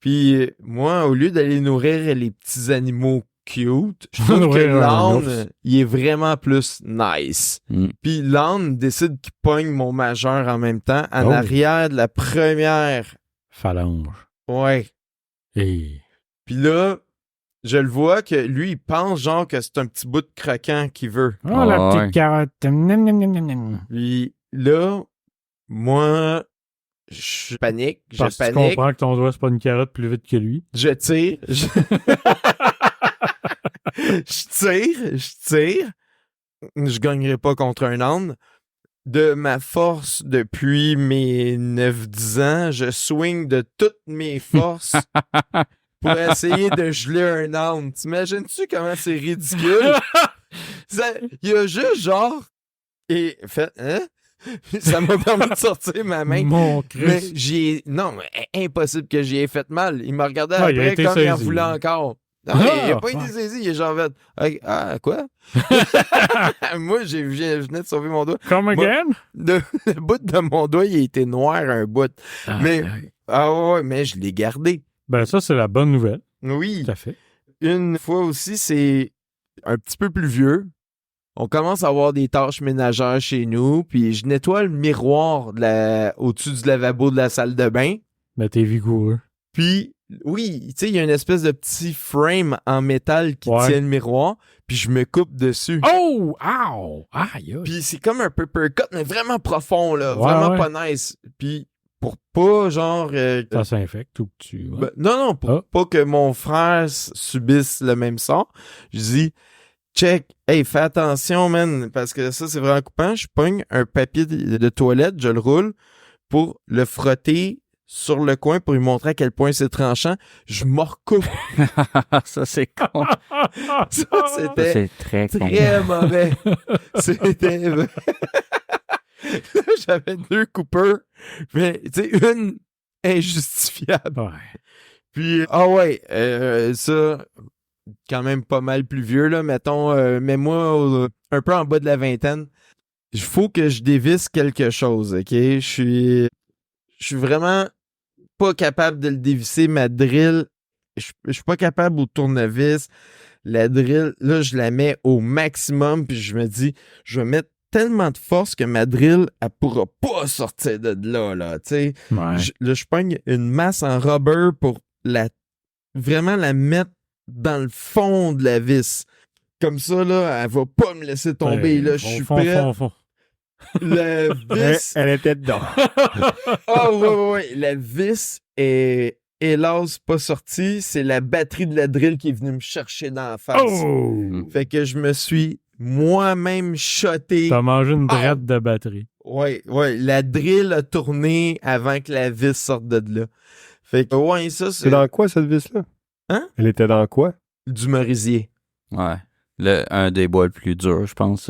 Puis moi, au lieu d'aller nourrir les petits animaux cute, je trouve que Nourrir un ours. l'âne, il est vraiment plus nice. Mm. Puis l'âne décide qu'il pogne mon majeur en même temps en Oh. arrière de la première. Phalange. Ouais. Et... Puis là, je le vois que lui, il pense genre que c'est un petit bout de croquant qu'il veut. Oh, la Ah, petite ouais. carotte. Nam, nam, nam, nam, nam. Puis là, moi, je panique, Parce je que tu panique, comprends que ton doigt, c'est pas une carotte plus vite que lui. je tire, je tire. Je gagnerai pas contre un âne. De ma force depuis mes 9-10 ans, je swing de toutes mes forces pour essayer de geler un âne. T'imagines-tu comment c'est ridicule? Il y a juste genre... Et fait... Hein? Ça m'a permis de sortir ma main. Mon Mais Christ. Non, mais impossible que j'y ai fait mal. Il m'a regardé Ah, il a après été comme il en saisi. voulait encore. Non, Ah, il a pas été fuck. saisi. Il est genre fait... Ah, quoi? Moi, je venais de sauver mon doigt. Come again? Le bout de mon doigt, il a été noir un bout. Mais- Aïe. Ah ouais, mais je l'ai gardé. Ben, ça, c'est la bonne nouvelle. Oui. Tout à fait. Une fois aussi, c'est un petit peu plus vieux. On commence à avoir des tâches ménagères chez nous, puis je nettoie le miroir au-dessus du lavabo de la salle de bain. Mais t'es vigoureux. Puis, oui, tu sais, il y a une espèce de petit frame en métal qui Ouais. tient le miroir, puis je me coupe dessus. Oh! Ow! Aïe! Puis c'est comme un papercut, mais vraiment profond, là. Ouais, vraiment ouais. pas nice. Puis pour pas, genre... Ça s'infecte ou que tu... ben, non, pour Ah. pas que mon frère subisse le même sort, je dis, check, hey, fais attention, man, parce que ça, c'est vraiment coupant. Je pogne un papier de toilette, je le roule pour le frotter sur le coin pour lui montrer à quel point c'est tranchant. Je me recoupe. Ça, c'est con. Ça, Ça, c'était c'est très con. très mauvais. C'était... J'avais 2 coupeurs, mais tu sais, une injustifiable. Ouais. Puis, ah ouais, ça, quand même pas mal plus vieux, là, mettons, mets-moi un peu en bas de la vingtaine. Il faut que je dévisse quelque chose, OK? Je suis vraiment pas capable de le dévisser. Ma drill, je suis pas capable au tournevis. La drill, là, je la mets au maximum, puis je me dis, je vais mettre tellement de force que ma drill, elle pourra pas sortir de là, tu sais. Ouais. Là, je pogne une masse en rubber pour vraiment la mettre dans le fond de la vis. Comme ça, là, elle va pas me laisser tomber. Là, je suis prêt. Fond. La vis... Elle était dedans. Ah ouais. La vis est, hélas, pas sortie. C'est la batterie de la drill qui est venue me chercher dans la face. Oh! Fait que je me suis moi-même shoté. T'as mangé une drette de batterie. Ouais. La drill a tourné avant que la vis sorte de là. Fait que, ouais, ça, C'est c'est dans quoi, cette vis-là? Hein? Elle était dans quoi? du merisier. Ouais. Un des bois le plus dur, je pense.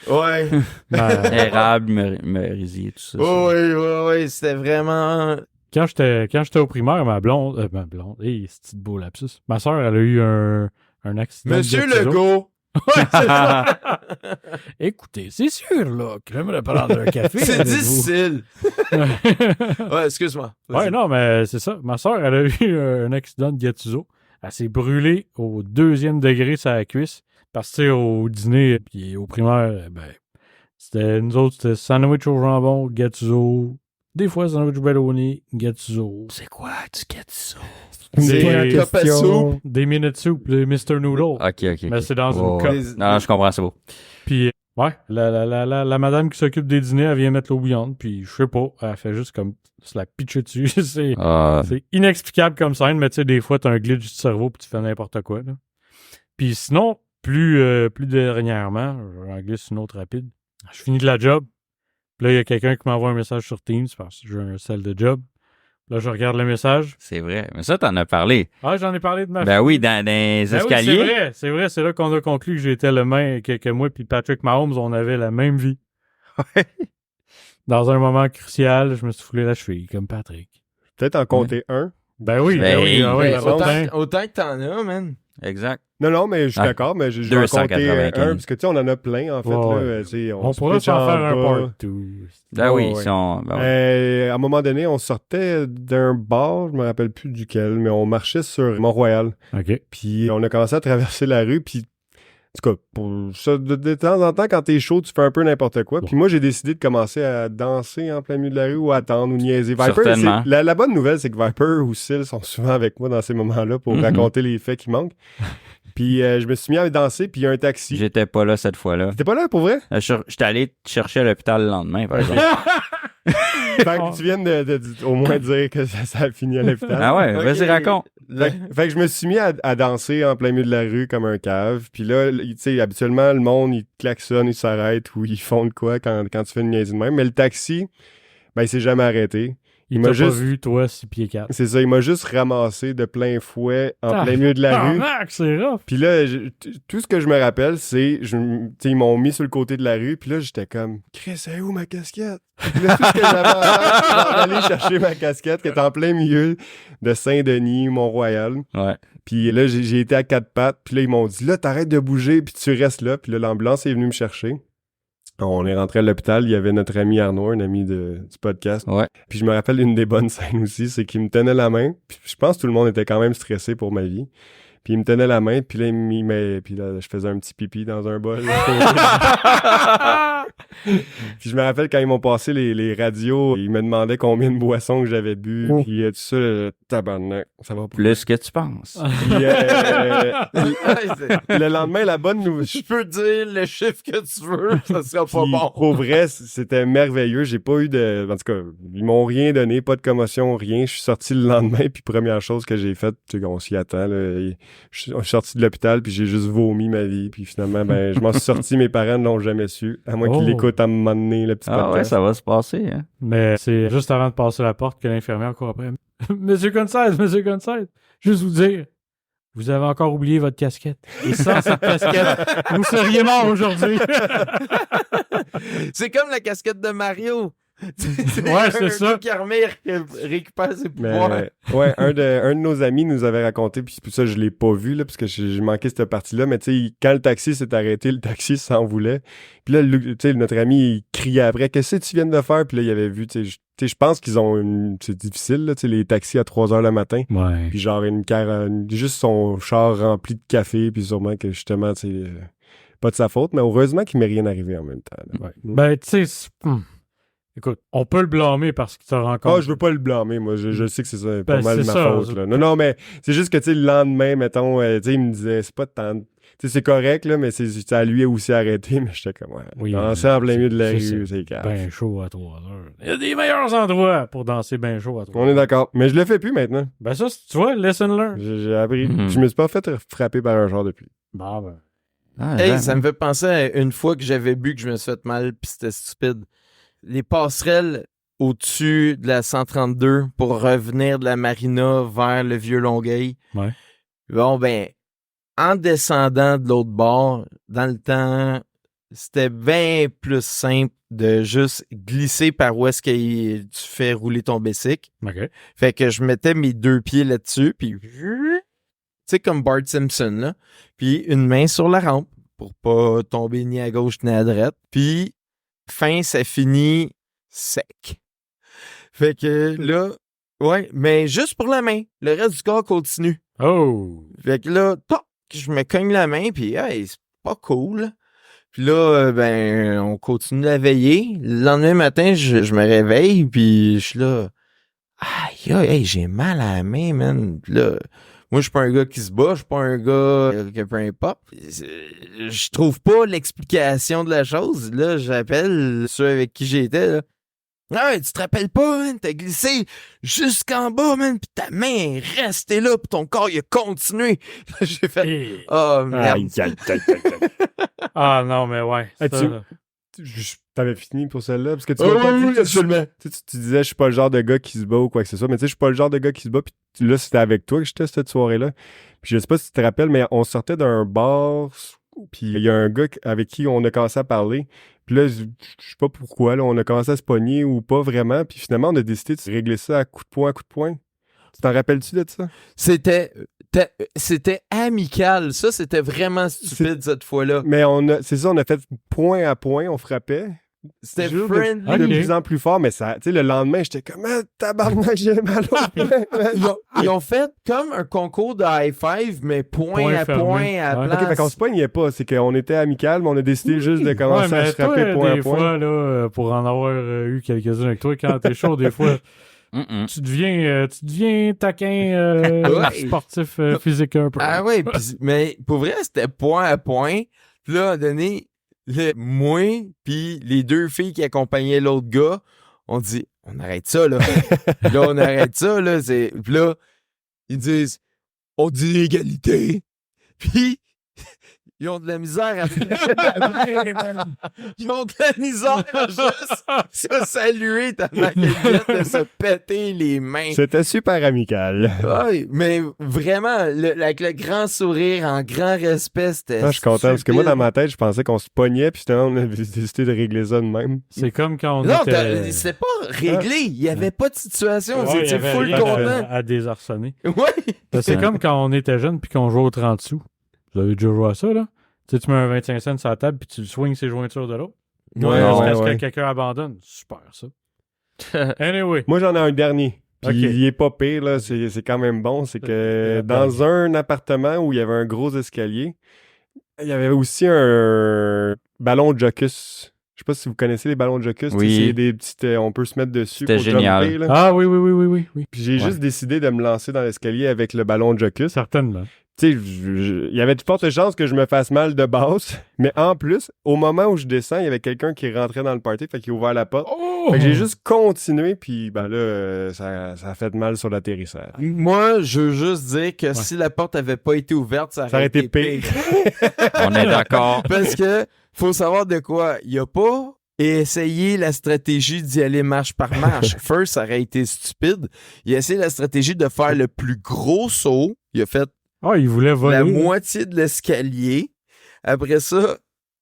Ouais. Ben, Érable, merisier, tout ça. Ouais. C'était vraiment... quand j'étais au primaire, ma blonde, hey, c'est beau lapsus. Ma soeur, elle a eu un accident. Monsieur de Gatineau. Legault! Ouais, c'est ça. Écoutez, c'est sûr, là, que j'aimerais prendre un café. C'est avec vous. difficile. Ouais, excuse-moi. Ouais, non, mais c'est ça. Ma soeur, elle a eu un accident de Gatineau. Elle s'est brûlée au 2e degré sur la cuisse. Parce que, tu sais, au dîner, puis au primaire, nous autres, c'était sandwich au jambon, Gatineau. Des fois, sandwich belloni, Gatineau. C'est quoi du Gatineau? C'est pas la question. Des minute soup, les Mr. Noodle. Ok. Mais c'est dans Oh, une cope. Les- Non, je comprends, c'est beau. Puis, ouais, la madame qui s'occupe des dîners, elle vient mettre l'eau bouillante, puis je sais pas, elle fait juste comme se la pitcher dessus. c'est c'est inexplicable comme scène, mais tu sais, des fois, t'as un glitch du cerveau, puis tu fais n'importe quoi. Là. Puis sinon, plus dernièrement, j'en glisse une autre rapide. Je finis de la job, Puis là, il y a quelqu'un qui m'envoie un message sur Teams parce que j'ai un cell de job. Là, je regarde le message. C'est vrai. Mais ça, t'en as parlé. Ah, j'en ai parlé de ma Ben fille. oui, dans les Ben escaliers. oui, c'est vrai. C'est là qu'on a conclu que j'étais le même, que moi puis Patrick Mahomes, on avait la même vie. Ouais. Dans un moment crucial, je me suis foulé la cheville, comme Patrick. Peut-être en compter un. Ben oui, Ben ben oui, oui. ah oui, Ben, la routine. autant que t'en as, man. Exact. Non, mais je suis Ah, d'accord, mais je vais en compter 295. un, parce que tu sais, on en a plein, en fait. Ouais. Là, tu sais, On se pourrait pitch s'en en faire un bas. part 2. Ben Ouais, oui, ouais. si on... ben oui. À un moment donné, on sortait d'un bar, je me rappelle plus duquel, mais on marchait sur Mont-Royal. OK. Puis on a commencé à traverser la rue, puis en tout cas, pour ça, de temps en temps, quand t'es chaud, tu fais un peu n'importe quoi. Puis moi, j'ai décidé de commencer à danser en plein milieu de la rue ou attendre ou niaiser. Viper, Certainement. la bonne nouvelle, c'est que Viper ou Syl sont souvent avec moi dans ces moments-là pour Mhm. raconter les faits qui manquent. Puis je me suis mis à danser, puis il y a un taxi. J'étais pas là cette fois-là. T'étais pas là, pour vrai? J'étais allé te chercher à l'hôpital le lendemain, par exemple. Fait que tu viennes au moins dire que ça a fini à l'hôpital. Ah ouais, Ok. vas-y, raconte. Fait que je me suis mis à danser en plein milieu de la rue comme un cave. Puis là, tu sais, habituellement, le monde, il klaxonne, il s'arrête ou ils font de quoi quand tu fais une niaiserie de même. Mais le taxi, ben, il s'est jamais arrêté. Il m'a t'a juste- pas vu, toi, 6 pieds 4. C'est ça, il m'a juste ramassé de plein fouet en plein milieu de la rue. C'est rough. Puis là, tout ce que je me rappelle, c'est, tu sais, ils m'ont mis sur le côté de la rue, puis là, j'étais comme, Chris, c'est où ma casquette? Puis là, tout ce que j'avais à faire, c'est d'aller chercher ma casquette qui est en plein milieu de Saint-Denis, Mont-Royal. Ouais. Puis là, j'ai été à quatre pattes, puis là, ils m'ont dit, là, t'arrêtes de bouger, puis tu restes là. Puis là, l'ambulance est venue me chercher. On est rentré à l'hôpital, il y avait notre ami Arnaud, un ami du podcast. Ouais. Puis je me rappelle une des bonnes scènes aussi, c'est qu'il me tenait la main. Puis je pense que tout le monde était quand même stressé pour ma vie. Puis il me tenait la main, puis là, puis là, je faisais un petit pipi dans un bol. Puis je me rappelle quand ils m'ont passé les radios, ils me demandaient combien de boissons que j'avais bu, Oh. puis tout ça, tabarnak, ça va pas. Plus que tu penses. Puis, le lendemain, la bonne nouvelle. Je peux dire le chiffre que tu veux, ça sera pas Puis, bon. pour vrai, c'était merveilleux. J'ai pas eu de... En tout cas, ils m'ont rien donné, pas de commotion, rien. Je suis sorti le lendemain, puis première chose que j'ai faite, tu sais, on s'y attend, là, je suis sorti de l'hôpital, puis j'ai juste vomi ma vie. Puis finalement, ben, je m'en suis sorti, mes parents ne l'ont jamais su. À moins qu'ils Oh. l'écoutent à un moment donné, le petit Ah ouais, podcast. ça va se passer, hein. Mais c'est juste avant de passer la porte que l'infirmière court après. Monsieur Gonçalves, juste vous dire, vous avez encore oublié votre casquette. Et sans cette casquette, vous seriez mort aujourd'hui. C'est comme la casquette de Mario. Ouais, c'est ça. Qui récupère ses pouvoirs. Mais, ouais, un de nos amis nous avait raconté, puis c'est pour ça que je l'ai pas vu, là, parce que j'ai manqué cette partie-là, mais tu sais, quand le taxi s'est arrêté, le taxi s'en voulait. Puis là, tu sais, notre ami, il criait après, qu'est-ce que tu viens de faire? Puis là, il avait vu, tu sais, je pense qu'ils ont c'est difficile, là, tu sais, les taxis à 3h le matin. Ouais. Puis genre, juste son char rempli de café, puis sûrement que justement, tu sais, pas de sa faute, mais heureusement qu'il m'est rien arrivé en même temps. là. Ouais. Ben, tu sais, écoute, on peut le blâmer parce qu'il te rencontre. Ah, je veux pas le blâmer, moi. Je sais que c'est ça, pas Ben, mal c'est ma ça. faute. Là. Non, mais c'est juste que, tu sais, le lendemain, mettons, tu sais, il me disait, c'est pas tant... Tu sais, c'est correct, là, mais c'est à lui aussi arrêté, mais j'étais comme, ouais, Oui, danser en plein milieu de la c'est rue, c'est grave. Ben chaud à 3 heures. Il y a des meilleurs endroits pour danser ben chaud à 3 heures. On est d'accord. Mais je le fais plus maintenant. Ben ça, tu vois, lesson learned. J'ai appris. Mhm. Je me suis pas fait frapper par un genre depuis. Bah ben. Ah, Hey, j'aime. ça me fait penser à une fois que j'avais bu que je me suis fait mal pis c'était stupide. Les passerelles au-dessus de la 132 pour revenir de la marina vers le vieux Longueuil. Ouais. Bon, ben, en descendant de l'autre bord, dans le temps, c'était bien plus simple de juste glisser par où est-ce que tu fais rouler ton bicycle. OK. Fait que je mettais mes deux pieds là-dessus, puis tu sais, comme Bart Simpson, là. Puis une main sur la rampe pour pas tomber ni à gauche ni à droite. Puis fin, ça finit sec. Fait que là, ouais, mais juste pour la main. Le reste du corps continue. Oh! Fait que là, toc, je me cogne la main, puis hey, c'est pas cool. Puis là, ben, on continue à veiller. Le lendemain matin, je me réveille, puis je suis là, aïe, aïe, hey, j'ai mal à la main, man. Puis là, moi, je suis pas un gars qui se bat, je suis pas un gars que peu importe. Je trouve pas l'explication de la chose. Là, j'appelle ceux avec qui j'étais, là. Ah, tu te rappelles pas, man? T'as glissé jusqu'en bas, man, pis ta main est restée là, pis ton corps, il a continué. J'ai fait, oh, merde. Ah non, mais ouais. Hey, ça, tu- là. t'avais fini pour celle-là? Parce que tu Oh, m'as pas oui, dit, absolument. tu disais, je suis pas le genre de gars qui se bat ou quoi que ce soit, mais tu sais, je suis pas le genre de gars qui se bat, puis là, c'était avec toi que j'étais cette soirée-là. Puis je sais pas si tu te rappelles, mais on sortait d'un bar, puis il y a un gars avec qui on a commencé à parler. Puis là, je sais pas pourquoi, là, on a commencé à se pogner ou pas vraiment, puis finalement, on a décidé de régler ça à coup de poing, à coup de poing. Tu t'en rappelles-tu de ça? C'était amical. Ça, c'était vraiment stupide cette fois-là. Mais c'est ça, on a fait point à point, on frappait. C'était Juste friendly. de Ok. plus en plus fort, mais ça, tu sais, le lendemain, j'étais comme, ah, tabarnak, j'ai mal au pied. Ils ont fait comme un concours de high five, mais point Point à fermé. point à Ouais. place. Ok, fait qu'on se pognait pas, c'est qu'on était amical, mais on a décidé juste de Ouais, commencer à mais se frapper toi, point à des point. fois, là, pour en avoir eu quelques-uns avec toi, quand t'es chaud, des fois, tu deviens taquin Ouais. sportif physique un peu. Ah oui, mais pour vrai, c'était point à point. Puis là, à un moment donné, moi puis les deux filles qui accompagnaient l'autre gars, on dit, on arrête ça, là. Puis là, on arrête ça, là. Puis là, ils disent, on dit égalité. Puis, ils ont de la misère à Ils ont de la misère à juste se saluer tellement qu'ils viennent de se péter les mains. C'était super amical. Ouais, mais vraiment, avec le grand sourire, en grand respect, c'était. Ah, je suis content, parce que moi, stupide. dans ma tête, je pensais qu'on se pognait, puis finalement, on a décidé de régler ça de même. C'est comme quand on Non, était... c'était pas réglé. Il n'y avait pas de situation. Ouais, il y C'était avait full rien content. à désarçonner. Ouais. C'est comme quand on était jeune puis qu'on jouait au 30 sous. Vous avez déjà joué à ça, là? Tu sais, tu mets un 25 cents sur la table puis tu le swings ses jointures de l'autre. Jusqu'à ce que quelqu'un abandonne. Super, ça. Anyway. Moi, j'en ai un dernier. Puis Ok. il est pas pire, là. C'est quand même bon. C'est que dans un appartement où il y avait un gros escalier, il y avait aussi un ballon Jocus. Je sais pas si vous connaissez les ballons Jocus. Oui. Tu sais, c'est des petites... on peut se mettre dessus C'était pour génial. jumper, là. Ah oui. Puis j'ai juste décidé de me lancer dans l'escalier avec le ballon Jocus. Certainement. Tu sais, il y avait de fortes chances que je me fasse mal de base. Mais en plus, au moment où je descends, il y avait quelqu'un qui rentrait dans le party, fait qu'il a ouvert la porte. Oh! Fait que j'ai juste continué, puis ben là, ça a fait mal sur l'atterrissage. Moi, je veux juste dire que si la porte avait pas été ouverte, ça aurait été pire. On est d'accord. Parce que faut savoir de quoi. Il a pas essayé la stratégie d'y aller marche par marche. First, ça aurait été stupide. Il a essayé la stratégie de faire le plus gros saut. Il a fait Ah, il voulait voler. la moitié de l'escalier. Après ça,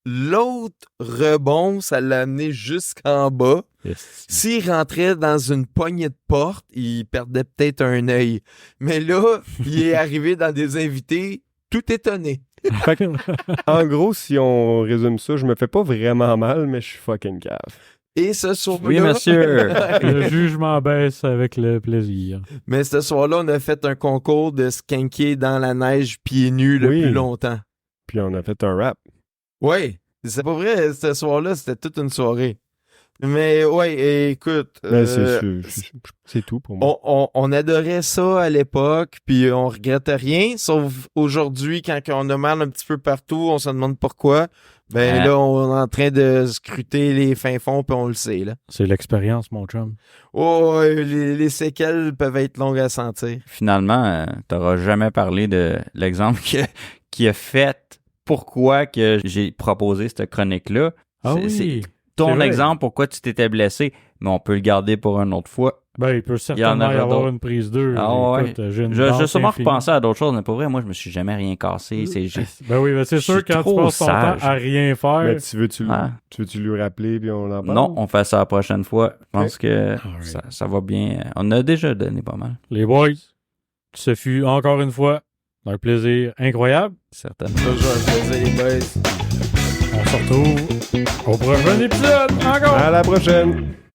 l'autre rebond, ça l'a amené jusqu'en bas. Yes. S'il rentrait dans une poignée de porte, il perdait peut-être un œil. Mais là, il est arrivé dans des invités tout étonné. Fait que, en gros, si on résume ça, je me fais pas vraiment mal, mais je suis fucking cave. Et ce soir-là... Oui, monsieur. Le jugement baisse avec le plaisir. Mais ce soir-là, on a fait un concours de skanker dans la neige pieds nus le Oui. plus longtemps. Puis on a fait un rap. Oui, c'est pas vrai, ce soir-là, c'était toute une soirée. Mais ouais, écoute, Mais c'est tout pour moi. on adorait ça à l'époque, puis on regrettait rien, sauf aujourd'hui, quand on a mal un petit peu partout, on se demande pourquoi. Ben Ouais. là, on est en train de scruter les fins fonds, puis on le sait, là. C'est l'expérience, mon chum. Oh, ouais, les séquelles peuvent être longues à sentir. Finalement, t'auras jamais parlé de l'exemple qui a fait pourquoi que j'ai proposé cette chronique-là. Ah C'est oui. ton c'est vrai. exemple, pourquoi tu t'étais blessé, mais on peut le garder pour une autre fois. Ben, il peut certainement y aura avoir d'autres. une prise 2. Ah ouais. Écoute, j'ai une Je danse sûrement infinie. repenser à d'autres choses, mais pour vrai, moi, je me suis jamais rien cassé. Ben oui, ben c'est Je sûr suis quand tu trop passes ton temps sage. à rien faire. Mais tu veux-tu Ah. lui rappeler, puis on en parle? Non, on fait ça la prochaine fois. Je pense que Alright. ça va bien. On a déjà donné pas mal, Les boys, ce fut encore une fois un plaisir incroyable. certainement. Toujours un plaisir, les boys. On se retrouve au prochain épisode. Encore! À la prochaine!